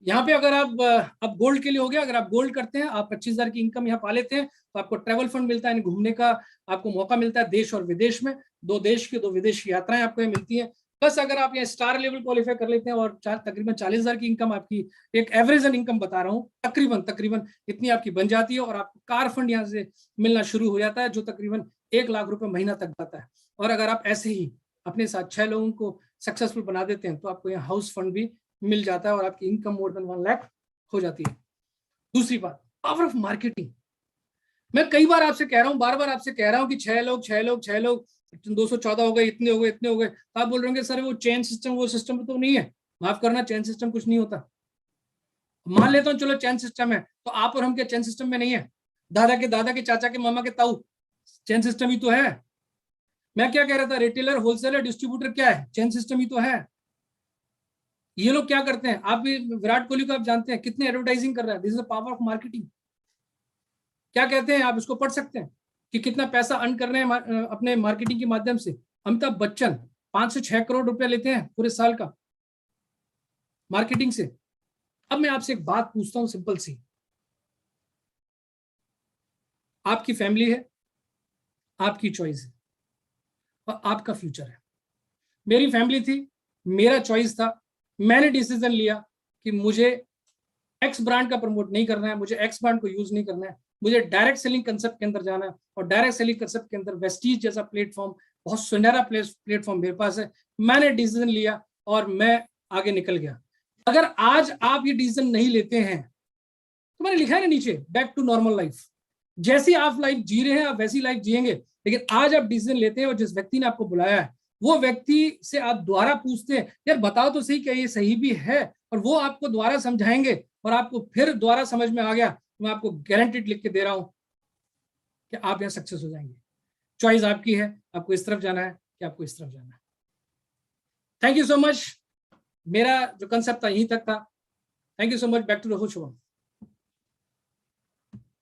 C: यहाँ पे अगर आप गोल्ड के लिए हो गया, अगर आप गोल्ड करते हैं, आप 25,000 की इनकम यहाँ पा लेते हैं, तो आपको ट्रैवल फंड मिलता है, घूमने का आपको मौका मिलता है देश और विदेश में। 2 देश की 2 विदेश की यात्राएं आपको यहाँ मिलती हैं। प्लस अगर आप यहाँ स्टार लेवल क्वालिफाई कर लेते हैं और तकरीबन 40,000 की इनकम आपकी, एक एवरेज इनकम बता रहा हूँ, तकरीबन इतनी आपकी बन जाती है और आपको कार फंड यहाँ से मिलना शुरू हो जाता है, जो तकरीबन 1 लाख रुपए महीना तक जाता है। और अगर आप ऐसे ही अपने साथ 6 लोगों को सक्सेसफुल बना देते हैं तो आपको यहाँ हाउस फंड भी मिल जाता है और आपकी इनकम मोर देन 1 लाख हो जाती है। दूसरी बात, पावर ऑफ मार्केटिंग। मैं कई बार आपसे कह रहा हूं, बार बार आपसे कह रहा हूं कि 6 लोग 214 हो गए, इतने हो गए, तो आप बोल रहे होंगे सर वो चेन सिस्टम, वो सिस्टम तो नहीं है। माफ करना, चेन सिस्टम कुछ नहीं होता। मान लेता हूं चलो चेन सिस्टम है, तो आप और हम क्या चेन सिस्टम में नहीं है? दादा के चाचा के मामा के ताऊ, चेन सिस्टम ही तो है। मैं क्या कह रहा था, रिटेलर, होलसेलर, डिस्ट्रीब्यूटर क्या है? चेन सिस्टम ही तो है। ये लोग क्या करते हैं, आप भी विराट कोहली को आप जानते हैं कितने एडवर्टाइजिंग कर रहा है। This is the power of marketing. क्या कहते हैं, आप इसको पढ़ सकते हैं कि कितना पैसा अर्न कर रहे हैं अपने मार्केटिंग के माध्यम से। अमिताभ बच्चन 5 से 6 करोड़ रुपया लेते हैं पूरे साल का मार्केटिंग से। अब मैं आपसे एक बात पूछता हूं सिंपल सी, आपकी फैमिली है, आपकी चॉइस है और आपका फ्यूचर है। मेरी फैमिली थी, मेरा चॉइस था, मैंने डिसीजन लिया कि मुझे एक्स ब्रांड का प्रमोट नहीं करना है, मुझे एक्स ब्रांड को यूज नहीं करना है, मुझे डायरेक्ट सेलिंग कंसेप्ट के अंदर जाना है। और डायरेक्ट सेलिंग कंसेप्ट के अंदर वेस्टीज जैसा प्लेटफॉर्म, बहुत सुनहरा प्लेटफॉर्म मेरे पास है। मैंने डिसीजन लिया और मैं आगे निकल गया। अगर आज आप ये डिसीजन नहीं लेते हैं, तो मैंने लिखा है ना नीचे, बैक टू नॉर्मल लाइफ। जैसी आप लाइफ जी रहे हैं आप वैसी लाइफ जिएंगे। लेकिन आज आप डिसीजन लेते हैं और जिस व्यक्ति ने आपको बुलाया है वो व्यक्ति से आप दोबारा पूछते हैं, यार बताओ तो सही क्या ये सही भी है, और वो आपको दोबारा समझाएंगे और आपको फिर दोबारा समझ में आ गया, मैं आपको गारंटीड लिख के दे रहा हूं कि आप यहां सक्सेस हो जाएंगे। चॉइस आपकी है, आपको इस तरफ जाना है कि आपको इस तरफ जाना है। Thank you so much. मेरा जो कंसेप्ट था यहीं तक था। Thank you so much. Back to the host Shubham.